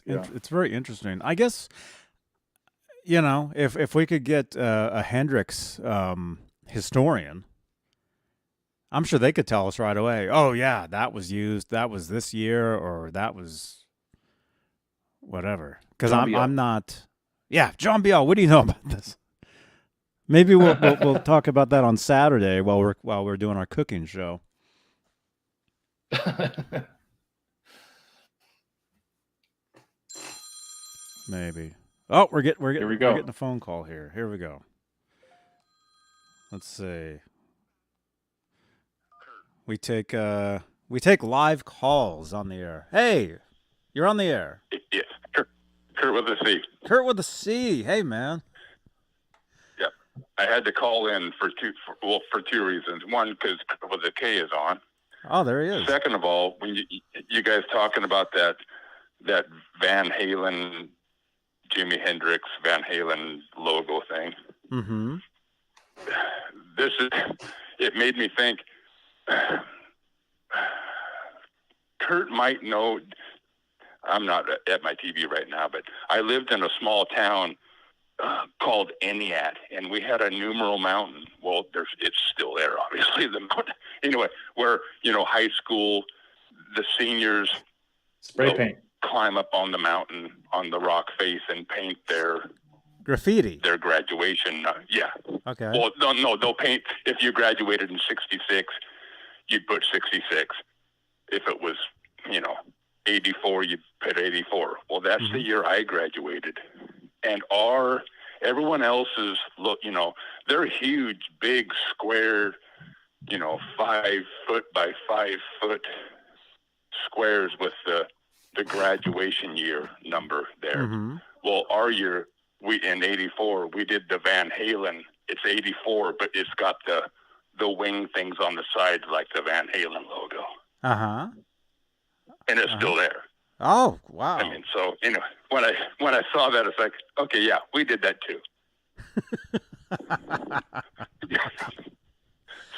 Speaker 1: it's very interesting. I guess, if we could get a Hendrix historian, I'm sure they could tell us right away. Oh yeah, that was used. That was this year, or that was whatever. Because
Speaker 2: John
Speaker 1: I'm
Speaker 2: Biel.
Speaker 1: not. Yeah, John Biel. What do you know about this? Maybe we'll talk about that on Saturday while we're doing our cooking show. Maybe. Oh,
Speaker 2: Here we
Speaker 1: we're
Speaker 2: go.
Speaker 1: getting a phone call here. Here we go. Let's see. We take live calls on the air. Hey, you're on the air.
Speaker 3: Yes, Kurt with a C.
Speaker 1: Kurt with a C. Hey, man.
Speaker 3: Yep. I had to call in for two reasons. One, because Kurt with a K is on.
Speaker 1: Oh, there he is.
Speaker 3: Second of all, when you guys talking about that Van Halen, Jimi Hendrix, Van Halen logo thing.
Speaker 1: Mm-hmm.
Speaker 3: It made me think. Kurt might know. I'm not at my TV right now, but I lived in a small town called Eniat, and we had a numeral mountain. Well, it's still there, obviously. The mountain, anyway, where high school, the seniors
Speaker 2: Spray paint.
Speaker 3: climb up on the mountain on the rock face and paint their
Speaker 1: graffiti.
Speaker 3: Their graduation. Yeah.
Speaker 1: Okay.
Speaker 3: Well, no, they'll paint. If you graduated in '66, you'd put 66. If it was, 84, you'd put 84. Well, that's the year I graduated. And everyone else's they're huge, big, square, 5 foot by 5 foot squares with the graduation year number there.
Speaker 1: Mm-hmm.
Speaker 3: Well, our year, in '84, we did the Van Halen. It's 84, but it's got the wing things on the sides like the Van Halen logo.
Speaker 1: Uh-huh.
Speaker 3: And it's still there.
Speaker 1: Oh, wow.
Speaker 3: I mean, so when I saw that, it's like, okay, yeah, we did that too.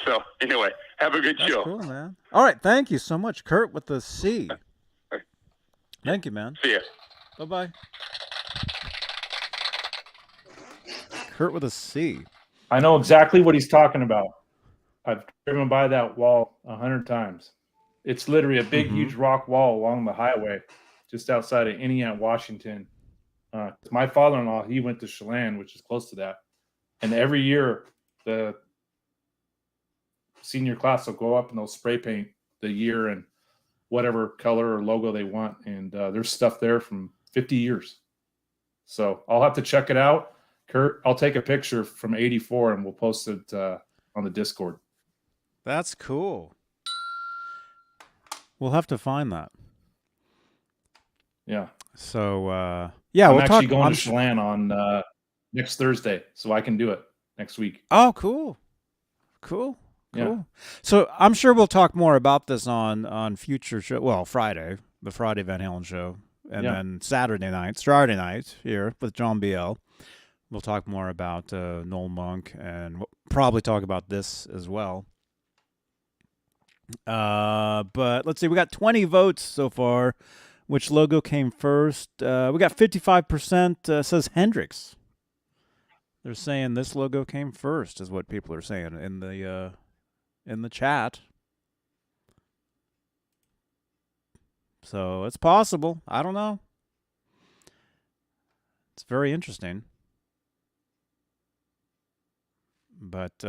Speaker 3: So anyway, have a good
Speaker 1: That's
Speaker 3: show.
Speaker 1: Cool, man. All right, thank you so much, Kurt with the C. Thank you, man.
Speaker 3: See ya.
Speaker 1: Bye-bye. Kurt with a C.
Speaker 2: I know exactly what he's talking about. I've driven by that wall 100 times. It's literally a big, huge rock wall along the highway just outside of Eniat, Washington. My father-in-law, he went to Chelan, which is close to that. And every year, the senior class will go up and they'll spray paint the year and whatever color or logo they want. And there's stuff there from 50 years. So I'll have to check it out. Kurt, I'll take a picture from '84 and we'll post it on the Discord.
Speaker 1: That's cool. We'll have to find that.
Speaker 2: Yeah.
Speaker 1: So,
Speaker 2: I'm
Speaker 1: we'll
Speaker 2: actually
Speaker 1: talk
Speaker 2: going to Chelan on next Thursday, so I can do it next week.
Speaker 1: Oh, cool. Cool.
Speaker 2: Yeah.
Speaker 1: So I'm sure we'll talk more about this on future show. Well, Friday, the Friday Van Halen show, and then Saturday night here with John Biel. We'll talk more about Noel Monk, and we'll probably talk about this as well. But let's see, we got 20 votes so far. Which logo came first? We got 55% says Hendrix. They're saying this logo came first, is what people are saying in the chat. So it's possible. I don't know. It's very interesting. But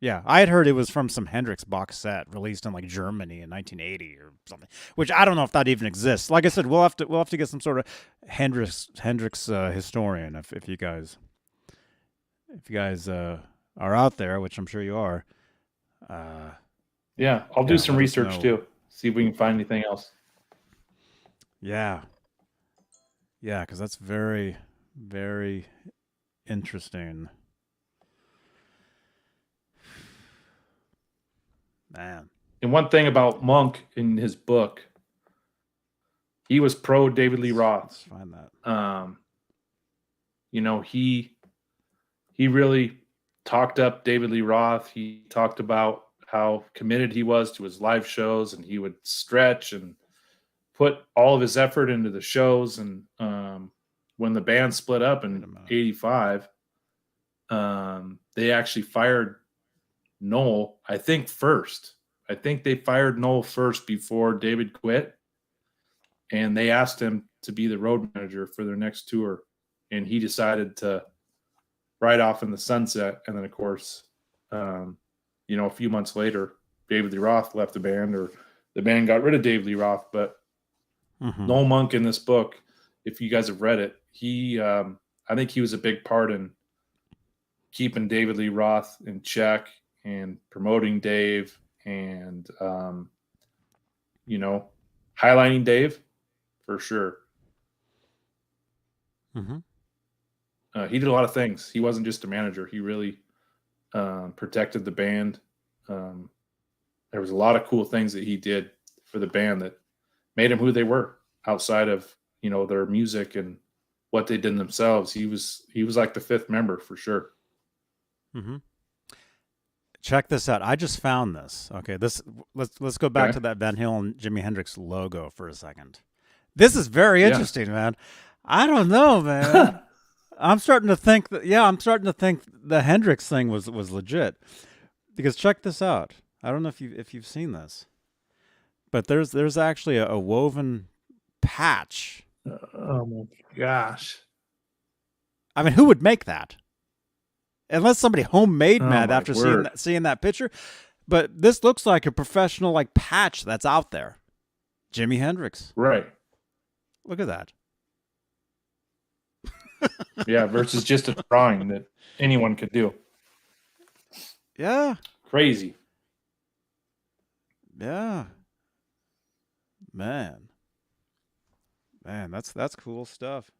Speaker 1: yeah, I had heard it was from some Hendrix box set released in like Germany in 1980 or something, which I don't know if that even exists. Like I said, we'll have to get some sort of Hendrix historian if you guys are out there, which I'm sure you are.
Speaker 2: Yeah, I'll do some research too. See if we can find anything else.
Speaker 1: Yeah, because that's very, very interesting. Man.
Speaker 2: And one thing about Monk in his book, he was pro David Lee Roth.
Speaker 1: Let's find that.
Speaker 2: He really talked up David Lee Roth. He talked about how committed he was to his live shows, and he would stretch and put all of his effort into the shows. And when the band split up in '85, they actually fired Noel, I think first. I think they fired Noel first before David quit. And they asked him to be the road manager for their next tour. And he decided to ride off in the sunset. And then, of course, a few months later, David Lee Roth left the band, or the band got rid of David Lee Roth. But Noel Monk in this book, if you guys have read it, I think he was a big part in keeping David Lee Roth in check and promoting Dave and, highlighting Dave for sure. He did a lot of things. He wasn't just a manager. He really protected the band. There was a lot of cool things that he did for the band that made them who they were outside of, their music and what they did themselves. He was like the fifth member for sure.
Speaker 1: Check this out. I just found this. Okay, let's go back to that Van Halen Jimi Hendrix logo for a second. This is very interesting, man. I don't know, man. I'm starting to think the Hendrix thing was legit. Because check this out. I don't know if you've seen this, but there's actually a woven patch.
Speaker 2: Oh my gosh!
Speaker 1: I mean, who would make that? Unless somebody homemade that after seeing that picture. But this looks like a professional patch that's out there. Jimi Hendrix.
Speaker 2: Right.
Speaker 1: Look at that.
Speaker 2: Yeah, versus just a drawing that anyone could do.
Speaker 1: Yeah.
Speaker 2: Crazy.
Speaker 1: Yeah. Man, that's cool stuff.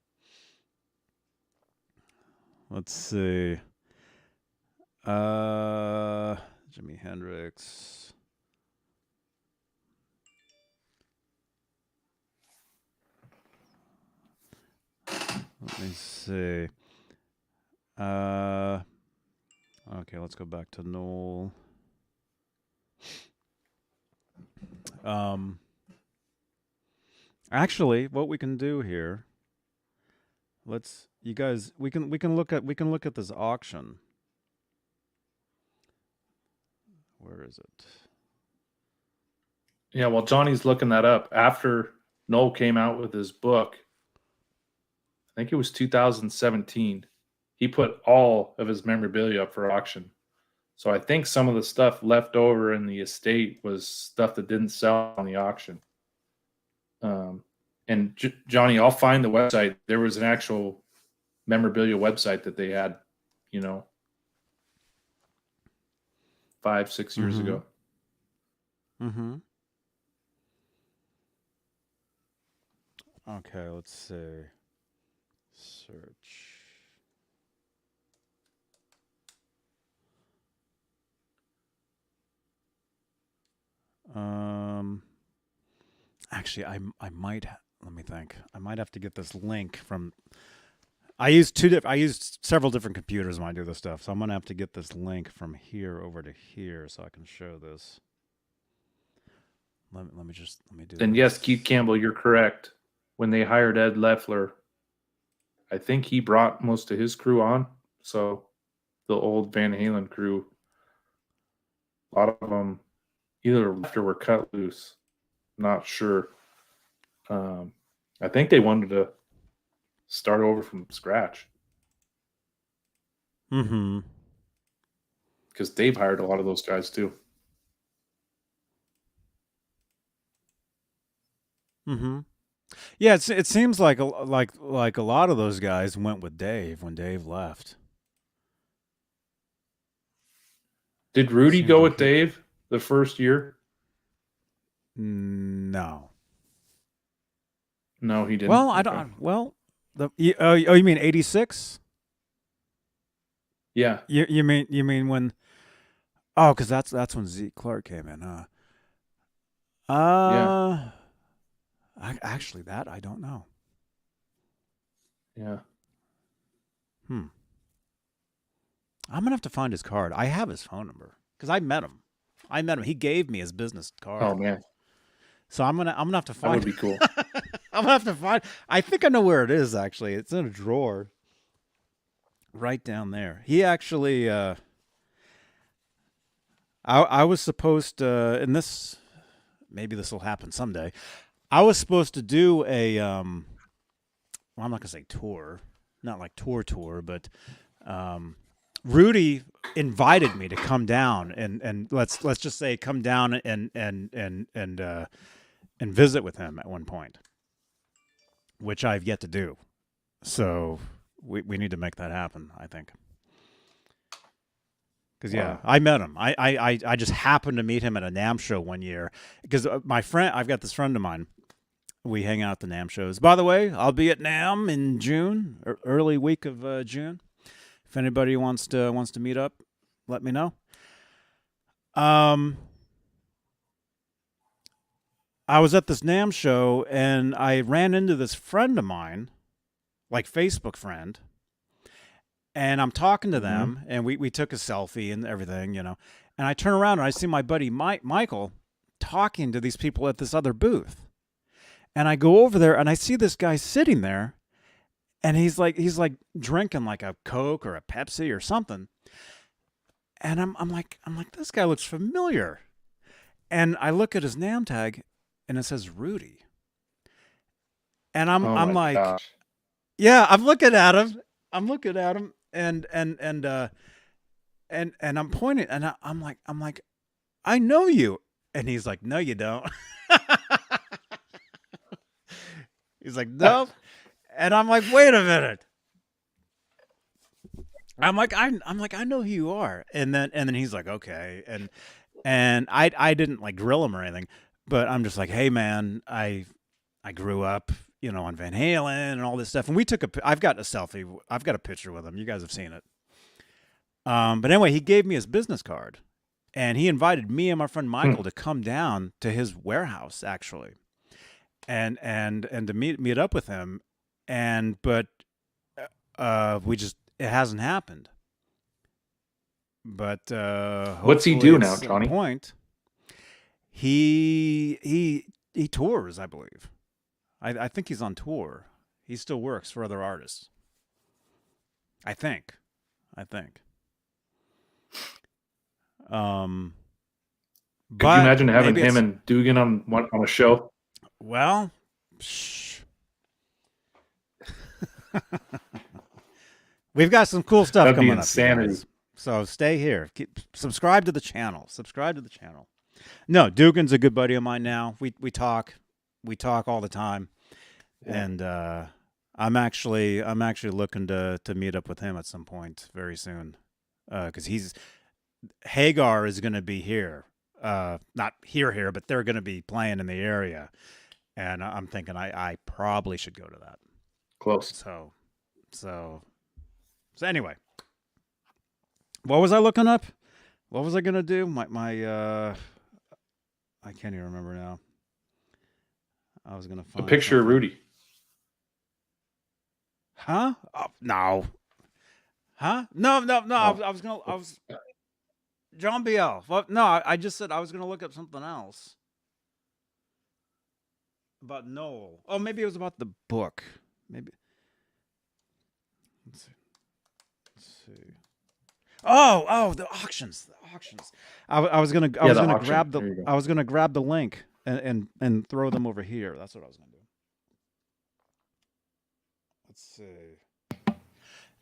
Speaker 1: Let's see. Jimi Hendrix. Let me see. Okay, let's go back to Noel. Actually, what we can do here, we can look at this auction. Where is it?
Speaker 2: Yeah, while Johnny's looking that up, after Noel came out with his book, I think it was 2017, he put all of his memorabilia up for auction. So I think some of the stuff left over in the estate was stuff that didn't sell on the auction. And Johnny, I'll find the website. There was an actual memorabilia website that they had, 5-6 years ago.
Speaker 1: Okay, let's see. Search. Actually, I might. Let me think. I might have to get this link from. I use several different computers when I do this stuff, so I'm gonna have to get this link from here over to here so I can show this. Let me do.
Speaker 2: And yes, Keith Campbell, you're correct. When they hired Ed Loeffler, I think he brought most of his crew on. So the old Van Halen crew, a lot of them either left or were cut loose. Not sure. I think they wanted to start over from scratch. Because Dave hired a lot of those guys too.
Speaker 1: Yeah, it seems like a lot of those guys went with Dave when Dave left.
Speaker 2: Did Rudy go with Dave the first year?
Speaker 1: No.
Speaker 2: No, he didn't.
Speaker 1: Well, I don't. Well, you mean 86?
Speaker 2: Yeah.
Speaker 1: You mean when? Oh, because that's when Zeke Clark came in, huh?
Speaker 2: Yeah.
Speaker 1: Actually, that I don't know.
Speaker 2: Yeah.
Speaker 1: I'm gonna have to find his card. I have his phone number because I met him. He gave me his business card.
Speaker 2: Oh man.
Speaker 1: So I'm gonna have to find.
Speaker 2: That would be cool.
Speaker 1: I'm gonna have to find. I think I know where it is. Actually, it's in a drawer, right down there. He actually. I was supposed to, and maybe this will happen someday. I was supposed to do a well, I'm not gonna say tour, not like tour, but Rudy invited me to come down and let's just say come down and visit with him at one point, which I've yet to do. So we need to make that happen, I think. Because
Speaker 2: Wow.
Speaker 1: I met him. I just happened to meet him at a NAMM show one year. Because I've got this friend of mine. We hang out at the NAMM shows. By the way, I'll be at NAMM in June, early week of June. If anybody wants to meet up, let me know. I was at this NAMM show and I ran into this friend of mine, like Facebook friend. And I'm talking to them, and we took a selfie and everything, and I turn around and I see my buddy Michael talking to these people at this other booth. And I go over there and I see this guy sitting there, and he's like drinking like a Coke or a Pepsi or something. And I'm like, this guy looks familiar. And I look at his name tag and it says Rudy. And I'm like,
Speaker 2: gosh.
Speaker 1: yeah, I'm looking at him. And I'm pointing, and I'm like, I know you. And he's like, no, you don't. He's like, no. And I'm like, wait a minute. I'm like, I know who you are. And then he's like, okay. And I didn't like grill him or anything, but I'm just like, hey man, I grew up, on Van Halen and all this stuff. And I've got a selfie. I've got a picture with him. You guys have seen it. But anyway, he gave me his business card and he invited me and my friend Michael to come down to his warehouse actually. And to meet up with him. But it hasn't happened. But
Speaker 2: What's he do now, Johnny?
Speaker 1: Point, he tours, I believe. I think he's on tour. He still works for other artists. I think.
Speaker 2: Could you imagine having him and Dugan on a show?
Speaker 1: Well, shh. We've got some cool stuff
Speaker 2: That'd be
Speaker 1: coming
Speaker 2: insanity.
Speaker 1: up. Guys. So stay here. Subscribe to the channel. No, Dugan's a good buddy of mine now. We talk. We talk all the time. Yeah. And I'm actually looking to meet up with him at some point very soon. Because Hagar is going to be here. Not here, but they're going to be playing in the area. And I'm thinking I probably should go to that.
Speaker 2: Close.
Speaker 1: So anyway, what was I looking up? What was I gonna do? My I can't even remember now. I was gonna find
Speaker 2: a picture
Speaker 1: something.
Speaker 2: of Rudy.
Speaker 1: Huh? Oh, no. Huh? No.
Speaker 2: Oh.
Speaker 1: I was John Biel. No, I just said I was gonna look up something else about Noel. Oh, maybe it was about the book. Maybe. Let's see. Oh, the auctions. I was gonna grab the link and throw them over here. That's what I was gonna do. Let's see.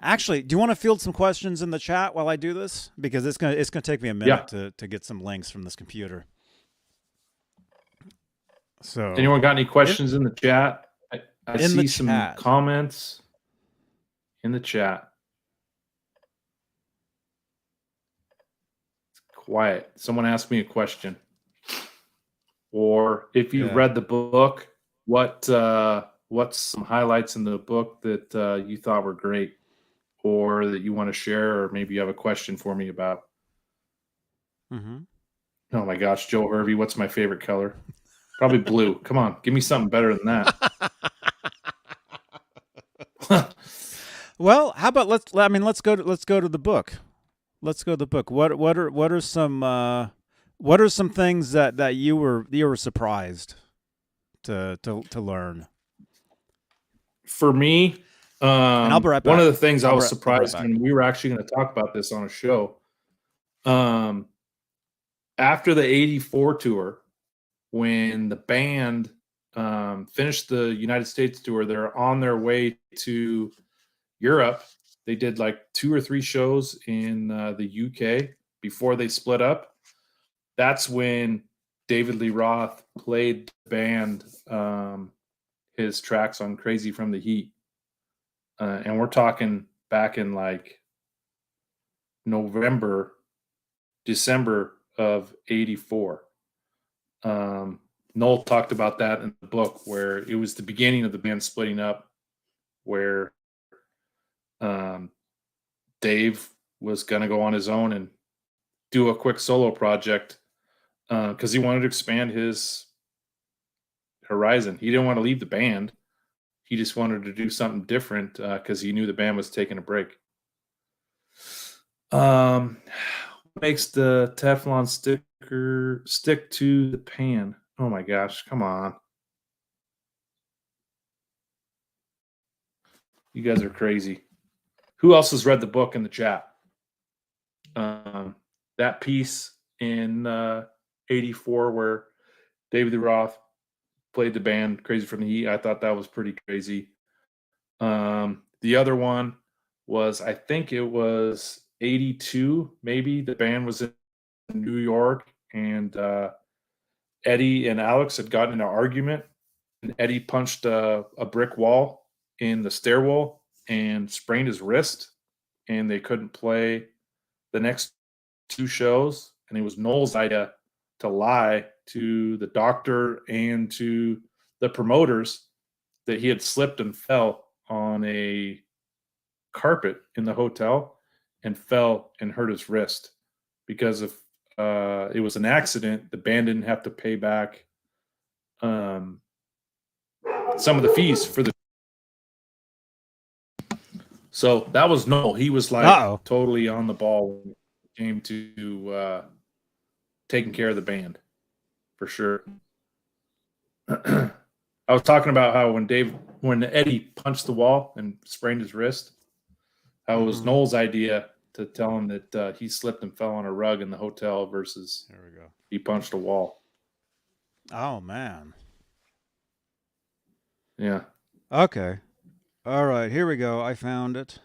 Speaker 1: Actually, do you want to field some questions in the chat while I do this? Because it's gonna take me a minute to get some links from this computer. So,
Speaker 2: anyone got any questions in the chat? I see some comments in the chat. It's quiet. Someone asked me a question. Or if you read the book, what's some highlights in the book that you thought were great, or that you want to share, or maybe you have a question for me about?
Speaker 1: Mm-hmm.
Speaker 2: Oh my gosh, Joe Hervey, what's my favorite color? Probably blue. Come on, give me something better than that.
Speaker 1: Well, how about let's go to the book. Let's go to the book. What are some things that you were surprised to learn?
Speaker 2: For me,
Speaker 1: and I'll be right back.
Speaker 2: One of the things I was surprised, and we were actually going to talk about this on a show. after the 84 tour, when the band finished the United States tour, they're on their way to Europe. They did like 2 or 3 shows in the UK before they split up. That's when David Lee Roth played the band his tracks on Crazy from the Heat. And we're talking back in like November, December of 84. Noel talked about that in the book, where it was the beginning of the band splitting up, where Dave was going to go on his own and do a quick solo project because he wanted to expand his horizon. He didn't want to leave the band. He just wanted to do something different because he knew the band was taking a break. Makes the Teflon sticker stick to the pan? Oh my gosh, come on. You guys are crazy. Who else has read the book in the chat? That piece in 84 where David Lee Roth played the band Crazy from the Heat, I thought that was pretty crazy. The other one was, I think it was 82, maybe. The band was in New York, and Eddie and Alex had gotten in an argument, and Eddie punched a brick wall in the stairwell and sprained his wrist, and they couldn't play the next 2 shows. And it was Noel's idea to lie to the doctor and to the promoters that he had slipped and fell on a carpet in the hotel and fell and hurt his wrist. Because if it was an accident, the band didn't have to pay back some of the fees for the. So that was Noel. He was like totally on the ball when it came to taking care of the band, for sure. I was talking about how when Eddie punched the wall and sprained his wrist, how it was Noel's idea to tell him that he slipped and fell on a rug in the hotel versus
Speaker 1: there we go.
Speaker 2: He punched a wall.
Speaker 1: Oh man.
Speaker 2: Yeah.
Speaker 1: Okay. All right, here we go. I found it.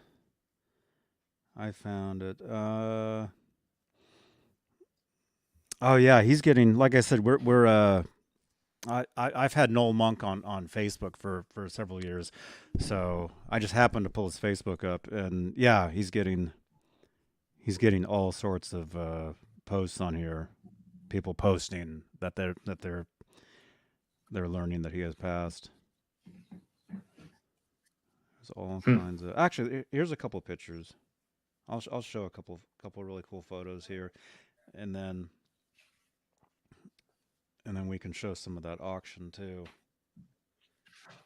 Speaker 1: Oh yeah, he's getting, like I said, I've had Noel Monk on Facebook for several years, so I just happened to pull his Facebook up, and yeah, he's getting all sorts of posts on here, people posting that they're learning that he has passed. There's all kinds of. Actually, here's a couple of pictures. I'll show a couple really cool photos here, and then we can show some of that auction too,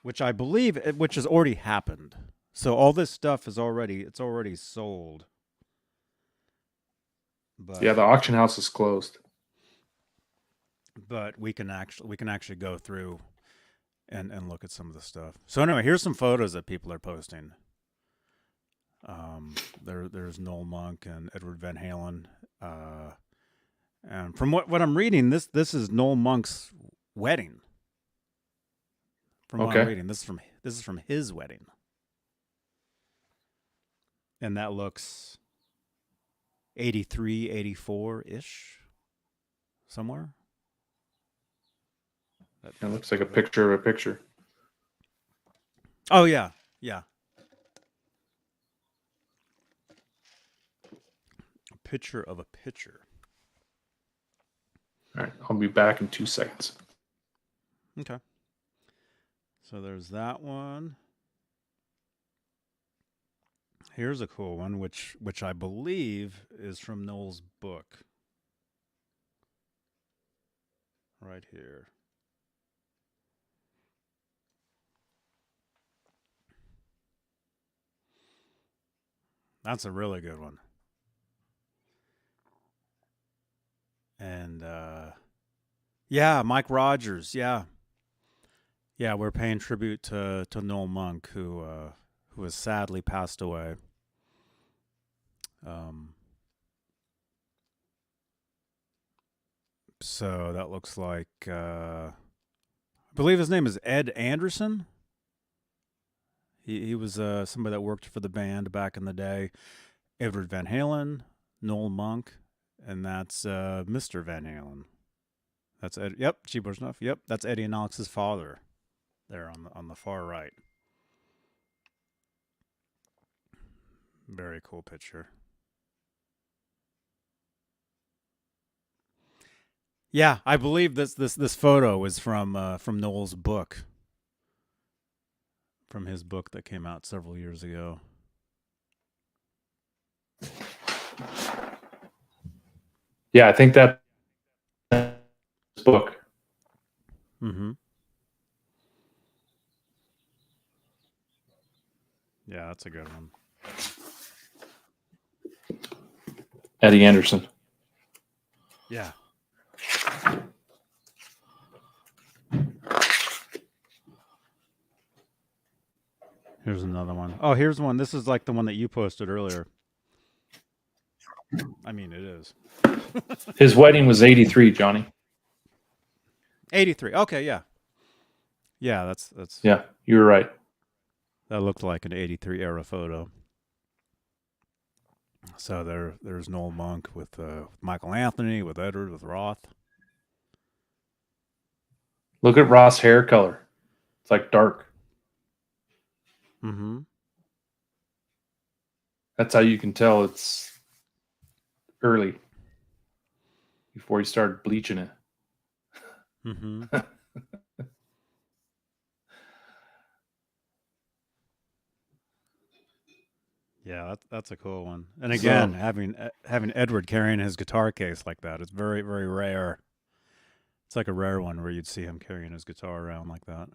Speaker 1: which I believe has already happened. So all this stuff is already sold. But
Speaker 2: yeah, the auction house is closed.
Speaker 1: But we can actually go through and look at some of the stuff. So anyway, here's some photos that people are posting. There's Noel Monk and Edward Van Halen. And from what I'm reading, this is Noel Monk's wedding. From what I'm reading, this is from his wedding. And that looks 83, 84-ish, somewhere.
Speaker 2: It looks like a picture of a picture.
Speaker 1: Oh, yeah. Yeah. A picture of a picture.
Speaker 2: All right. I'll be back in 2 seconds.
Speaker 1: Okay. So there's that one. Here's a cool one, which I believe is from Noel's book. Right here. That's a really good one. And yeah, Mike Rogers, yeah. Yeah, we're paying tribute to Noel Monk, who has sadly passed away. So that looks like, I believe his name is Ed Anderson. He was somebody that worked for the band back in the day. Edward Van Halen, Noel Monk, and that's Mr. Van Halen. That's Ed. Yep, G. Bushnuff. Yep, that's Eddie and Alex's father. There on the far right. Very cool picture. Yeah, I believe this photo is from Noel's book, from his book that came out several years ago.
Speaker 2: Yeah, I think that book.
Speaker 1: Mm-hmm. Yeah, that's a good one.
Speaker 2: Eddie Anderson.
Speaker 1: Yeah. Here's another one. Oh, here's one. This is like the one that you posted earlier. I mean, it is.
Speaker 2: His wedding was 83, Johnny.
Speaker 1: 83. Okay, yeah. Yeah, that's
Speaker 2: Yeah, you were right.
Speaker 1: that looked like an 83 era photo. So there's Noel Monk with Michael Anthony, with Edward, with Roth.
Speaker 2: Look at Ross' hair color. It's like dark.
Speaker 1: Mm-hmm.
Speaker 2: That's how you can tell it's early before he started bleaching it.
Speaker 1: Mm-hmm. Yeah, that's a cool one. And again, having Edward carrying his guitar case like that, it's very, very rare. It's like a rare one where you'd see him carrying his guitar around like that.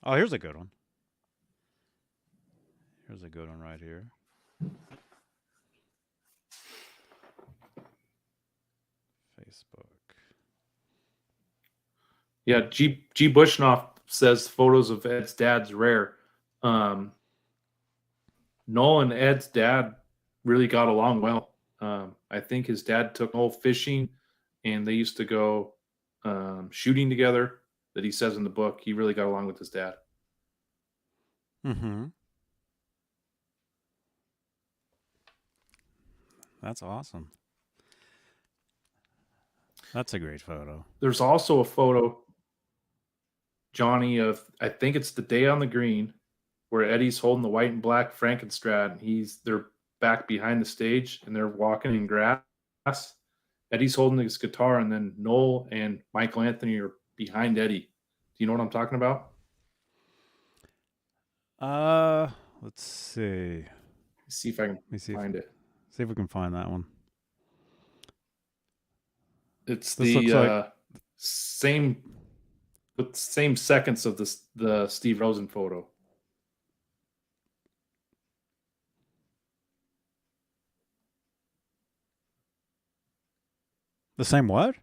Speaker 1: Oh, here's a good one. Here's a good one right here. Facebook.
Speaker 2: Yeah, G. Bushnoff says photos of Ed's dad's rare. Noel and Ed's dad really got along well. I think his dad took Noel fishing, and they used to go shooting together. That he says in the book, he really got along with his dad.
Speaker 1: Mm-hmm. That's awesome. That's a great photo.
Speaker 2: There's also a photo, Johnny, of I think it's the day on the green, where Eddie's holding the white and black Frankenstrad. They're back behind the stage and they're walking in grass. Eddie's holding his guitar, and then Noel and Michael Anthony are behind Eddie. Do you know what I'm talking about?
Speaker 1: Let's see.
Speaker 2: See if I can find it.
Speaker 1: See if we can find that one.
Speaker 2: It's
Speaker 1: This
Speaker 2: the
Speaker 1: looks like
Speaker 2: same seconds of the Steve Rosen photo.
Speaker 1: the same what?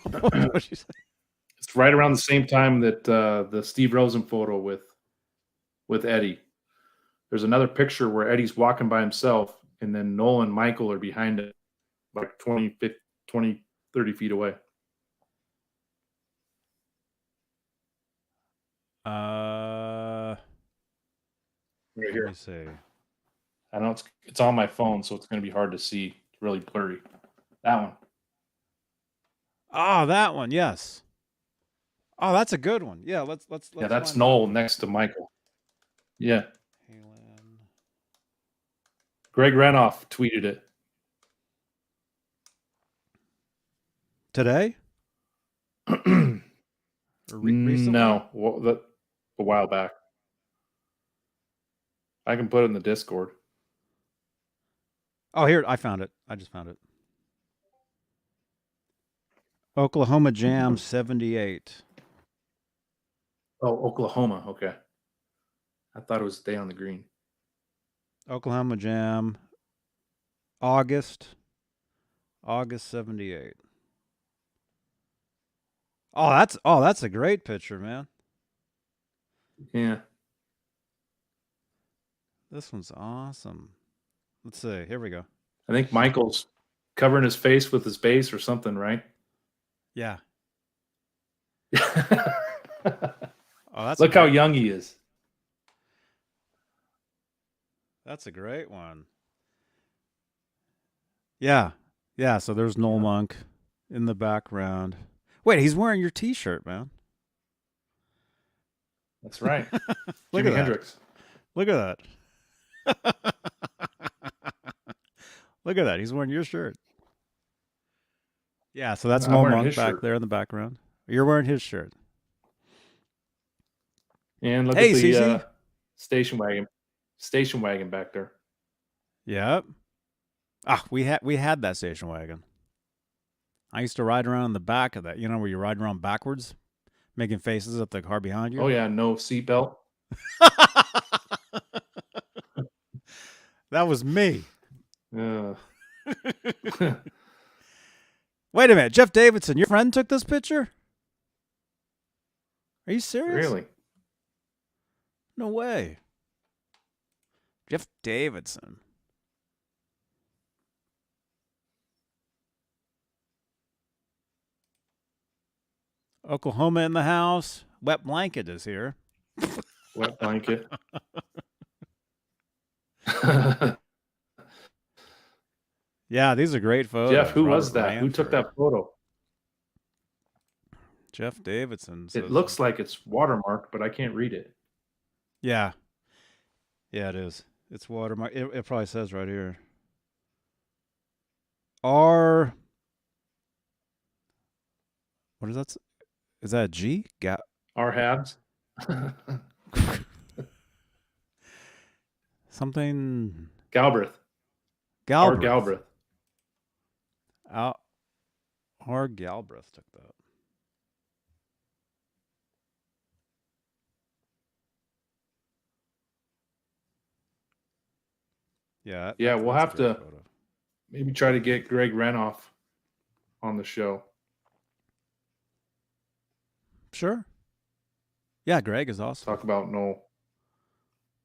Speaker 1: What'd you say?
Speaker 2: It's right around the same time that the Steve Rosen photo with Eddie. There's another picture where Eddie's walking by himself, and then Noel and Michael are behind it, like 20, 30 feet away.
Speaker 1: Right here. Let me see.
Speaker 2: I know it's on my phone, so it's going to be hard to see. It's really blurry. That one.
Speaker 1: Oh, that one. Yes. Oh, that's a good one. Yeah, let's
Speaker 2: Yeah, that's Noel next to Michael. Yeah.
Speaker 1: Halen.
Speaker 2: Greg Renoff tweeted it
Speaker 1: Today? Recently?
Speaker 2: No, a while back. I can put it in the Discord.
Speaker 1: Oh, here, I found it. I just found it. Oklahoma Jam 78.
Speaker 2: Oh, Oklahoma. Okay. I thought it was Day on the Green.
Speaker 1: Oklahoma Jam, August 78. Oh, that's a great picture, man.
Speaker 2: Yeah.
Speaker 1: This one's awesome. Let's see. Here we go.
Speaker 2: I think Michael's covering his face with his bass or something, right?
Speaker 1: Yeah.
Speaker 2: Oh,
Speaker 1: that's
Speaker 2: look how young he is.
Speaker 1: That's a great one. Yeah. Yeah, so there's Noel Monk in the background. Wait, he's wearing your T-shirt, man.
Speaker 2: That's right.
Speaker 1: Look
Speaker 2: Jimi
Speaker 1: at
Speaker 2: Hendrix.
Speaker 1: Look at that. Look at that. He's wearing your shirt. Yeah, so that's
Speaker 2: I'm
Speaker 1: Noel
Speaker 2: wearing
Speaker 1: Monk
Speaker 2: his
Speaker 1: back
Speaker 2: shirt.
Speaker 1: there in the background. You're wearing his shirt.
Speaker 2: And look
Speaker 1: Hey,
Speaker 2: at the
Speaker 1: CC.
Speaker 2: station wagon back there.
Speaker 1: Yep. Ah, we had that station wagon. I used to ride around in the back of that. You know where you ride around backwards, making faces at the car behind you.
Speaker 2: Oh yeah, no seatbelt.
Speaker 1: That was me.
Speaker 2: Yeah.
Speaker 1: Wait a minute, Jeff Davidson, your friend took this picture? Are you serious?
Speaker 2: Really?
Speaker 1: No way. Jeff Davidson. Oklahoma in the house. Wet blanket is here.
Speaker 2: Wet blanket.
Speaker 1: Yeah, these are great photos.
Speaker 2: Jeff, who was
Speaker 1: Robert
Speaker 2: that? Who took
Speaker 1: Ranford.
Speaker 2: that photo?
Speaker 1: Jeff Davidson.
Speaker 2: It looks like it's watermarked, but I can't read it.
Speaker 1: Yeah. Yeah, it is. It's watermark. It probably says right here. R. What is that? Is that a G?
Speaker 2: Our Habs.
Speaker 1: Something.
Speaker 2: Galbraith.
Speaker 1: Galbraith.
Speaker 2: R. Galbraith.
Speaker 1: R. Galbraith took that. Yeah.
Speaker 2: Yeah, we'll
Speaker 1: that's a
Speaker 2: have
Speaker 1: great
Speaker 2: to
Speaker 1: photo.
Speaker 2: maybe try to get Greg Renoff on the show.
Speaker 1: Sure. Yeah, Greg is awesome.
Speaker 2: Talk about Noel.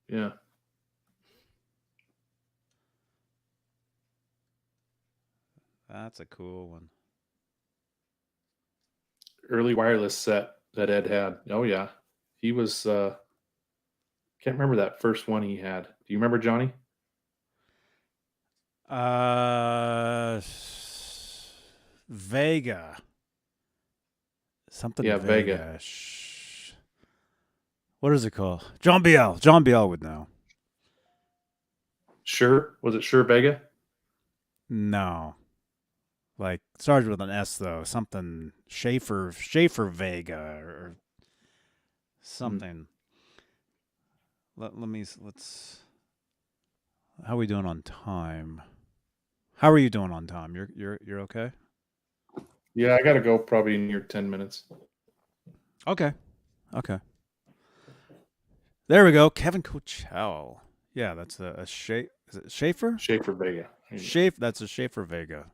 Speaker 2: Yeah.
Speaker 1: That's a cool one.
Speaker 2: Early wireless set that Ed had. Oh yeah. He was can't remember that first one he had. Do you remember, Johnny?
Speaker 1: Vega. Something
Speaker 2: Yeah,
Speaker 1: Vega.
Speaker 2: Vega.
Speaker 1: What is it called? John Biel. John Biel would know.
Speaker 2: Sure. Was it Sure Vega?
Speaker 1: No. Like, started with an S, though. Something Schaefer Vega or something. Let's. How are we doing on time? How are you doing on time? You're okay?
Speaker 2: Yeah, I gotta go probably near 10 minutes.
Speaker 1: Okay. There we go. Kevin Coachell. Yeah, that's a Schaefer. Is it Schaefer?
Speaker 2: Schaefer Vega.
Speaker 1: That's a Schaefer Vega.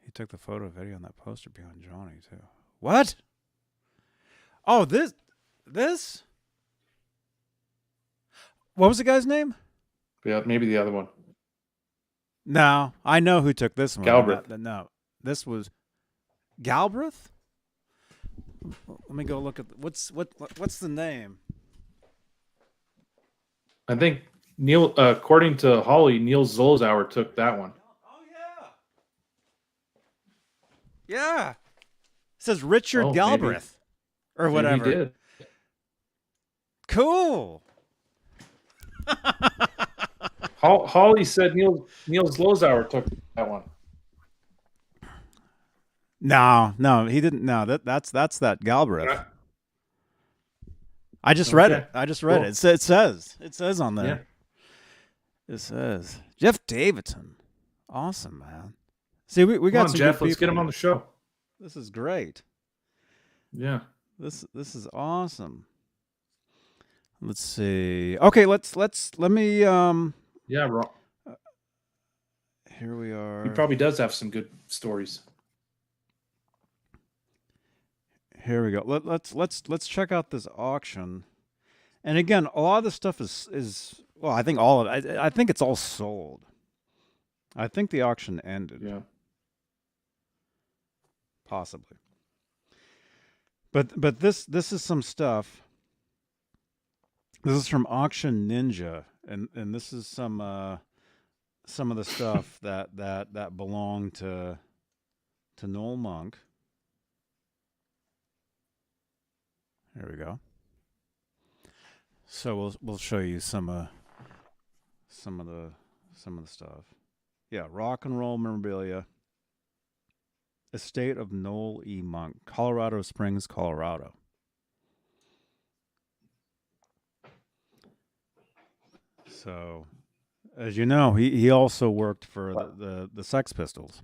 Speaker 1: He took the photo video on that poster behind Johnny too. What? Oh, this. What was the guy's name?
Speaker 2: Yeah, maybe the other one.
Speaker 1: No, I know who took this one.
Speaker 2: Galbraith.
Speaker 1: No, this was Galbraith. Let me go look at what's the name.
Speaker 2: I think Neil, according to Holly, Neil Zolzauer took that one.
Speaker 1: Oh yeah. It says Richard
Speaker 2: Oh,
Speaker 1: Galbraith or whatever.
Speaker 2: Maybe he did.
Speaker 1: Cool.
Speaker 2: Holly said Neil Zolzauer took that one.
Speaker 1: No, he didn't. No, that's that Galbraith. I just read it.
Speaker 2: Cool.
Speaker 1: It says on there.
Speaker 2: Yeah.
Speaker 1: It says Jeff Davidson. Awesome, man. See, we got
Speaker 2: Come on,
Speaker 1: some
Speaker 2: Jeff.
Speaker 1: good
Speaker 2: Let's get him
Speaker 1: people
Speaker 2: on the show.
Speaker 1: This is great.
Speaker 2: Yeah.
Speaker 1: This is awesome. Let's see. Okay, let me
Speaker 2: Yeah, Ron.
Speaker 1: Here we are.
Speaker 2: He probably does have some good stories.
Speaker 1: Here we go. Let's check out this auction. And again, a lot of the stuff is well, I think all of it. I think it's all sold. I think the auction ended,
Speaker 2: Yeah.
Speaker 1: possibly. But this is some stuff. This is from Auction Ninja, and this is some of the stuff that belonged to Noel Monk. There we go. So we'll show you some of the stuff. Yeah, rock and roll memorabilia. Estate of Noel E Monk, Colorado Springs, Colorado. So, as you know, he also worked for the Sex Pistols.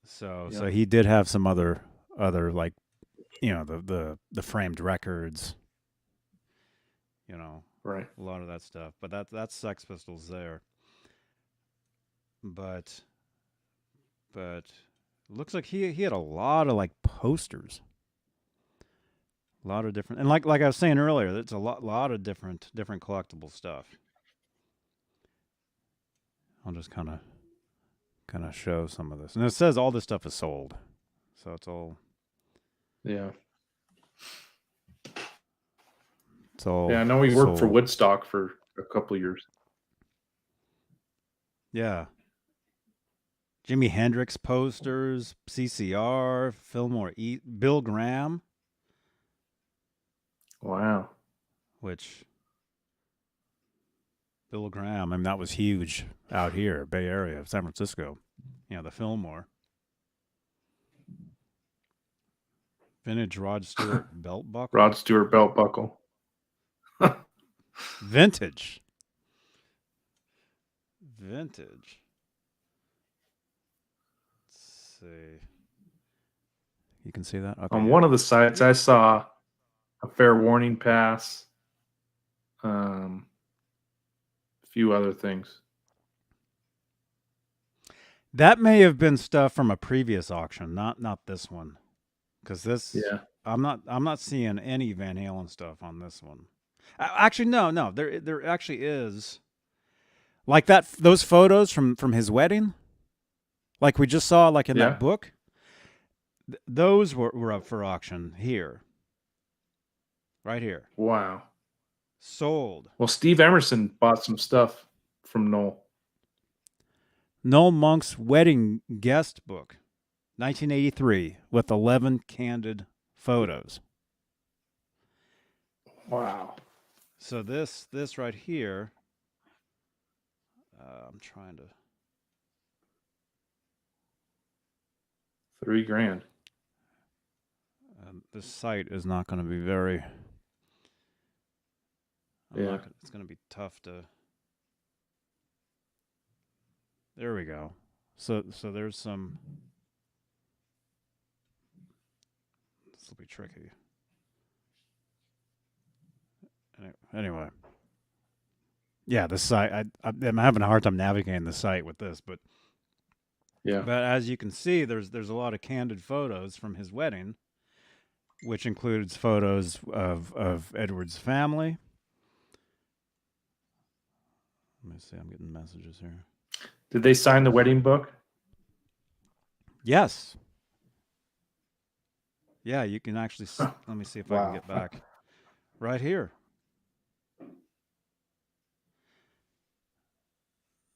Speaker 1: So he did have some other like, the framed records,
Speaker 2: Right.
Speaker 1: a lot of that stuff. But that's Sex Pistols there. But it looks like he had a lot of like posters. A lot of different, and like I was saying earlier, it's a lot of different collectible stuff. I'll just kind of show some of this, and it says all this stuff is sold, so it's all
Speaker 2: Yeah.
Speaker 1: Yeah,
Speaker 2: I know he worked for
Speaker 1: sold.
Speaker 2: Woodstock for a couple years.
Speaker 1: Yeah. Jimi Hendrix posters, CCR, Fillmore East, Bill Graham,
Speaker 2: Wow.
Speaker 1: which Bill Graham, I mean, that was huge out here, Bay Area, San Francisco. The Fillmore. Vintage Rod Stewart belt buckle.
Speaker 2: Rod Stewart belt buckle.
Speaker 1: Vintage. Let's see. You can see that? Okay,
Speaker 2: On one of the sites, I saw a fair warning pass. A few other things.
Speaker 1: that may have been stuff from a previous auction, not this one. Because this,
Speaker 2: Yeah.
Speaker 1: I'm not seeing any Van Halen stuff on this one. Actually, no, there actually is, like those photos from his wedding, like we just saw, like in that book. Those were up for auction here, right here.
Speaker 2: Wow.
Speaker 1: Sold.
Speaker 2: Well, Steve Emerson bought some stuff from Noel.
Speaker 1: Noel Monk's wedding guest book, 1983, with 11 candid photos.
Speaker 2: Wow.
Speaker 1: So this right here, I'm trying to.
Speaker 2: $3,000.
Speaker 1: This site is not going to be very. It's going to be tough to. There we go. So there's some. This will be tricky. Anyway. Yeah, the site. I'm having a hard time navigating the site with this, but.
Speaker 2: Yeah.
Speaker 1: But as you can see, there's a lot of candid photos from his wedding, which includes photos of Edward's family. Let me see. I'm getting messages here.
Speaker 2: Did they sign the wedding book?
Speaker 1: Yes. Yeah, you can actually. Let me see if I can get back. Right here.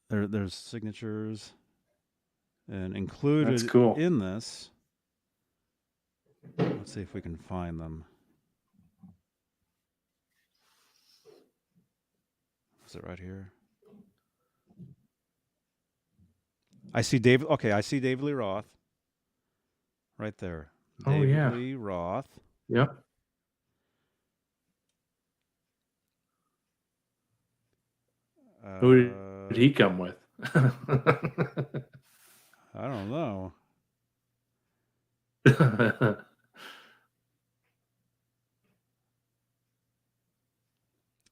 Speaker 1: There's signatures, and included in this. Let's see if we can find them. Is it right here? I see David. Okay, I see David Lee Roth. Right there. David Lee Roth.
Speaker 2: Yep. Who did he come with?
Speaker 1: I don't know.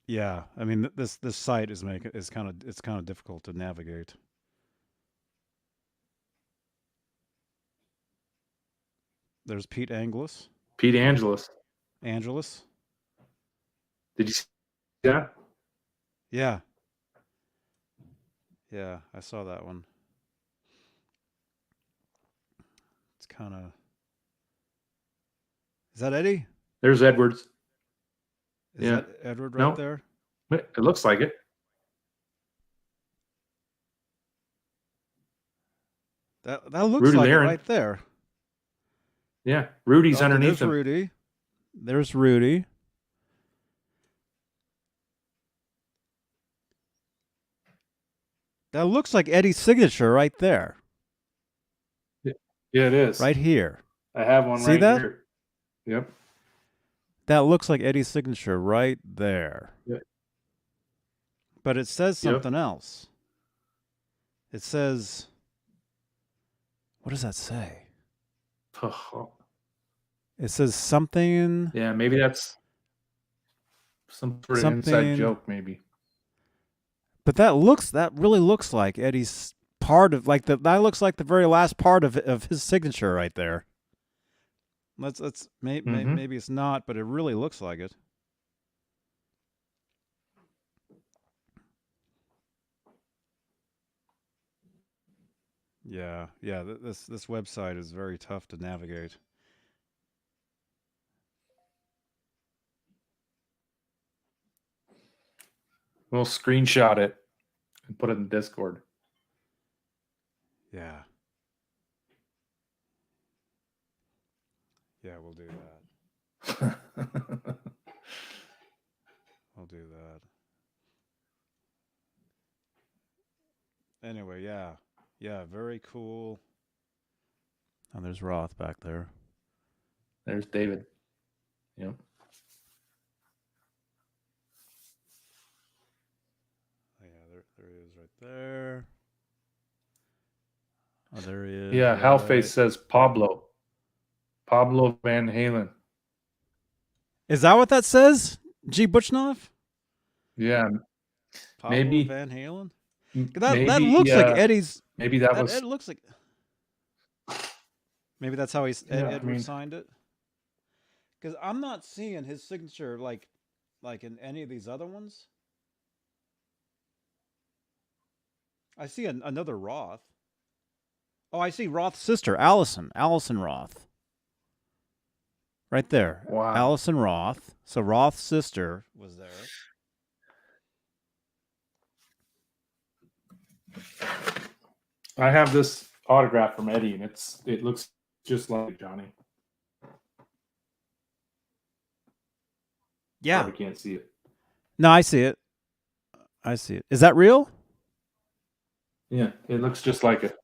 Speaker 1: Yeah, I mean this site is kind of difficult to navigate. There's Pete Angelus.
Speaker 2: Pete Angelus.
Speaker 1: Angelus.
Speaker 2: Did you see that?
Speaker 1: Yeah. Yeah, I saw that one. It's kind of. Is that Eddie?
Speaker 2: There's Edwards.
Speaker 1: Is that Edward right there?
Speaker 2: It looks like it.
Speaker 1: That looks
Speaker 2: Rudy
Speaker 1: like
Speaker 2: Laren.
Speaker 1: it right there.
Speaker 2: Yeah, Rudy's
Speaker 1: Okay,
Speaker 2: underneath
Speaker 1: there's
Speaker 2: him.
Speaker 1: Rudy. There's Rudy. That looks like Eddie's signature right there.
Speaker 2: Yeah, it is.
Speaker 1: Right here.
Speaker 2: I have one
Speaker 1: See
Speaker 2: right
Speaker 1: that?
Speaker 2: here. Yep.
Speaker 1: That looks like Eddie's signature right there.
Speaker 2: Yep.
Speaker 1: But it says something else. It says, what does that say? It says something.
Speaker 2: Yeah, maybe that's some sort of inside joke, maybe.
Speaker 1: But that really looks like Eddie's part of, like, that looks like the very last part of his signature right there. Maybe it's not, but it really looks like it. Yeah. This website is very tough to navigate.
Speaker 2: We'll screenshot it and put it in Discord.
Speaker 1: Yeah. Yeah, we'll do that. We'll do that. Anyway, yeah. Yeah, very cool. Oh, there's Roth back there.
Speaker 2: There's David. Yep.
Speaker 1: Yeah, there he is right there. Oh, there he is.
Speaker 2: Yeah,
Speaker 1: right.
Speaker 2: Halface says Pablo Van Halen.
Speaker 1: Is that what that says? G. Butchnoff?
Speaker 2: Yeah.
Speaker 1: Pablo
Speaker 2: Maybe
Speaker 1: Van Halen?
Speaker 2: maybe,
Speaker 1: That looks like Eddie's.
Speaker 2: Maybe that was.
Speaker 1: It looks like. Maybe that's how Edward signed it. Because I'm not seeing his signature like in any of these other ones. I see another Roth. Oh, I see Roth's sister, Allison Roth. Right there.
Speaker 2: Wow.
Speaker 1: Allison Roth. So Roth's sister was there.
Speaker 2: I have this autograph from Eddie, and it looks just like Johnny.
Speaker 1: Yeah.
Speaker 2: Probably can't see it.
Speaker 1: No, I see it. Is that real?
Speaker 2: Yeah, it looks just like it.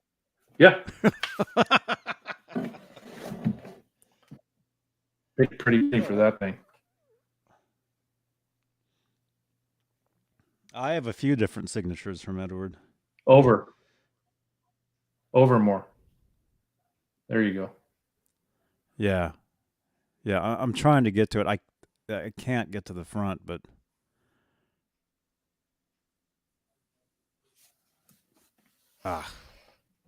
Speaker 2: Yeah. Pretty thing for that thing.
Speaker 1: I have a few different signatures from Edward.
Speaker 2: Overmore. There you go.
Speaker 1: Yeah. Yeah, I'm trying to get to it. I can't get to the front, but but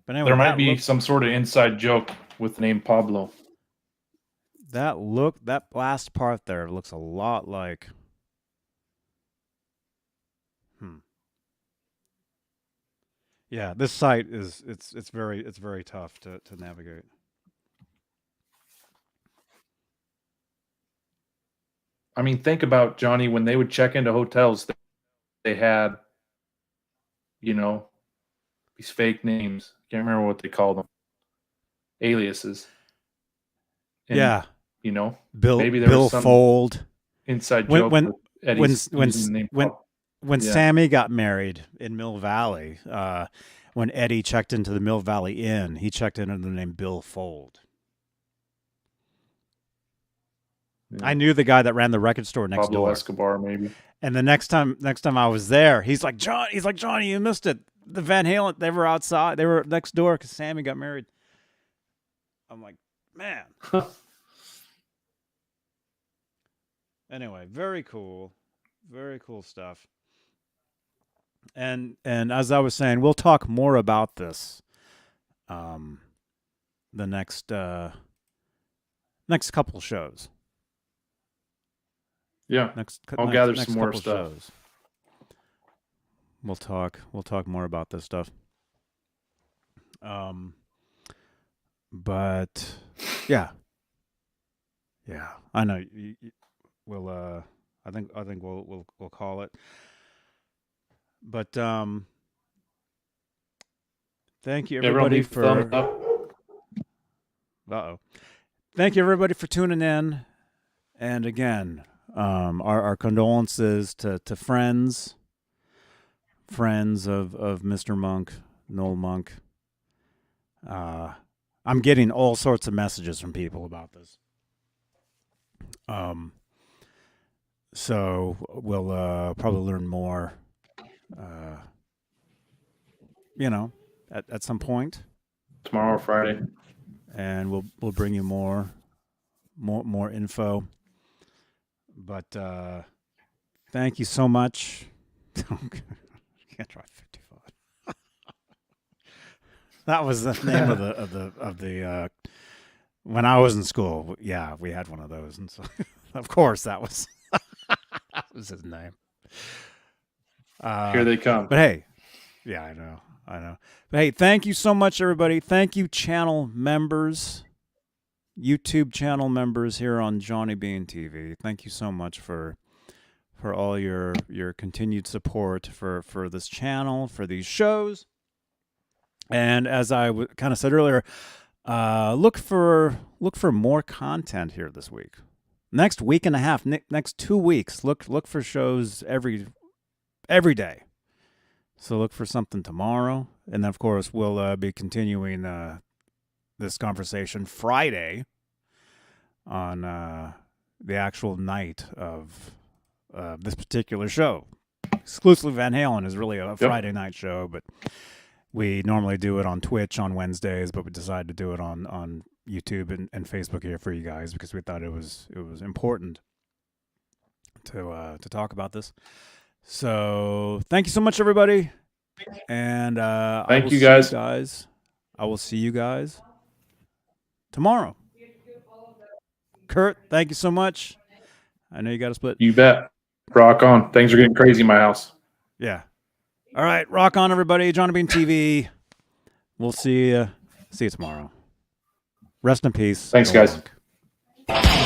Speaker 1: anyway,
Speaker 2: there might be some sort of inside joke with the name Pablo.
Speaker 1: That last part there looks a lot like. Yeah, this site is it's very tough to navigate.
Speaker 2: I mean, think about, Johnny, when they would check into hotels, they had, these fake names. Can't remember what they called them. Aliases. And,
Speaker 1: yeah.
Speaker 2: Maybe there
Speaker 1: Bill
Speaker 2: was some
Speaker 1: Fold.
Speaker 2: Inside joke with Eddie's
Speaker 1: when Sammy got married in Mill Valley, when Eddie checked into the Mill Valley Inn, he checked in under the name Bill Fold. Yeah. I knew the guy that ran the record store next
Speaker 2: Pablo
Speaker 1: door.
Speaker 2: Escobar, maybe.
Speaker 1: And the next time I was there, he's like, Johnny, you missed it. The Van Halen, they were outside. They were next door because Sammy got married. I'm like, man. Anyway, very cool. Very cool stuff. And as I was saying, we'll talk more about this the next couple shows.
Speaker 2: Yeah. I'll gather some more
Speaker 1: couple
Speaker 2: stuff.
Speaker 1: shows. We'll talk more about this stuff. But yeah, I know. We'll I think we'll call it. But thank you
Speaker 2: Everyone
Speaker 1: everybody
Speaker 2: leave a thumbs up.
Speaker 1: Thank you everybody for tuning in. And again, our condolences to friends of Mr. Monk, Noel Monk. I'm getting all sorts of messages from people about this. So we'll probably learn more, at some point.
Speaker 2: Tomorrow or Friday.
Speaker 1: And we'll bring you more info. But thank you so much. Can't drive 55. That was the name of the when I was in school. Yeah, we had one of those, and so of course that was that was his name.
Speaker 2: Here they come.
Speaker 1: But hey, yeah, I know. But hey, thank you so much, everybody. Thank you, channel members, YouTube channel members here on Johnny Beane TV. Thank you so much for all your continued support for this channel, for these shows. And as I kind of said earlier, look for more content here this week. Next week and a half, next 2 weeks, look for shows every day. So look for something tomorrow, and then of course we'll be continuing this conversation Friday on the actual night of this particular show. Exclusively Van Halen is really a Friday night show, but we normally do it on Twitch on Wednesdays, but we decided to do it on YouTube and Facebook here for you guys because we thought it was important to talk about this. So thank you so much, everybody, and
Speaker 2: thank you guys.
Speaker 1: I will see you guys tomorrow. Kurt, thank you so much. I know you got to split.
Speaker 2: You bet. Rock on. Things are getting crazy in my house.
Speaker 1: Yeah. All right, rock on, everybody. Johnny Beane TV. We'll see you tomorrow. Rest in peace.
Speaker 2: Thanks, guys.
Speaker 1: Monk.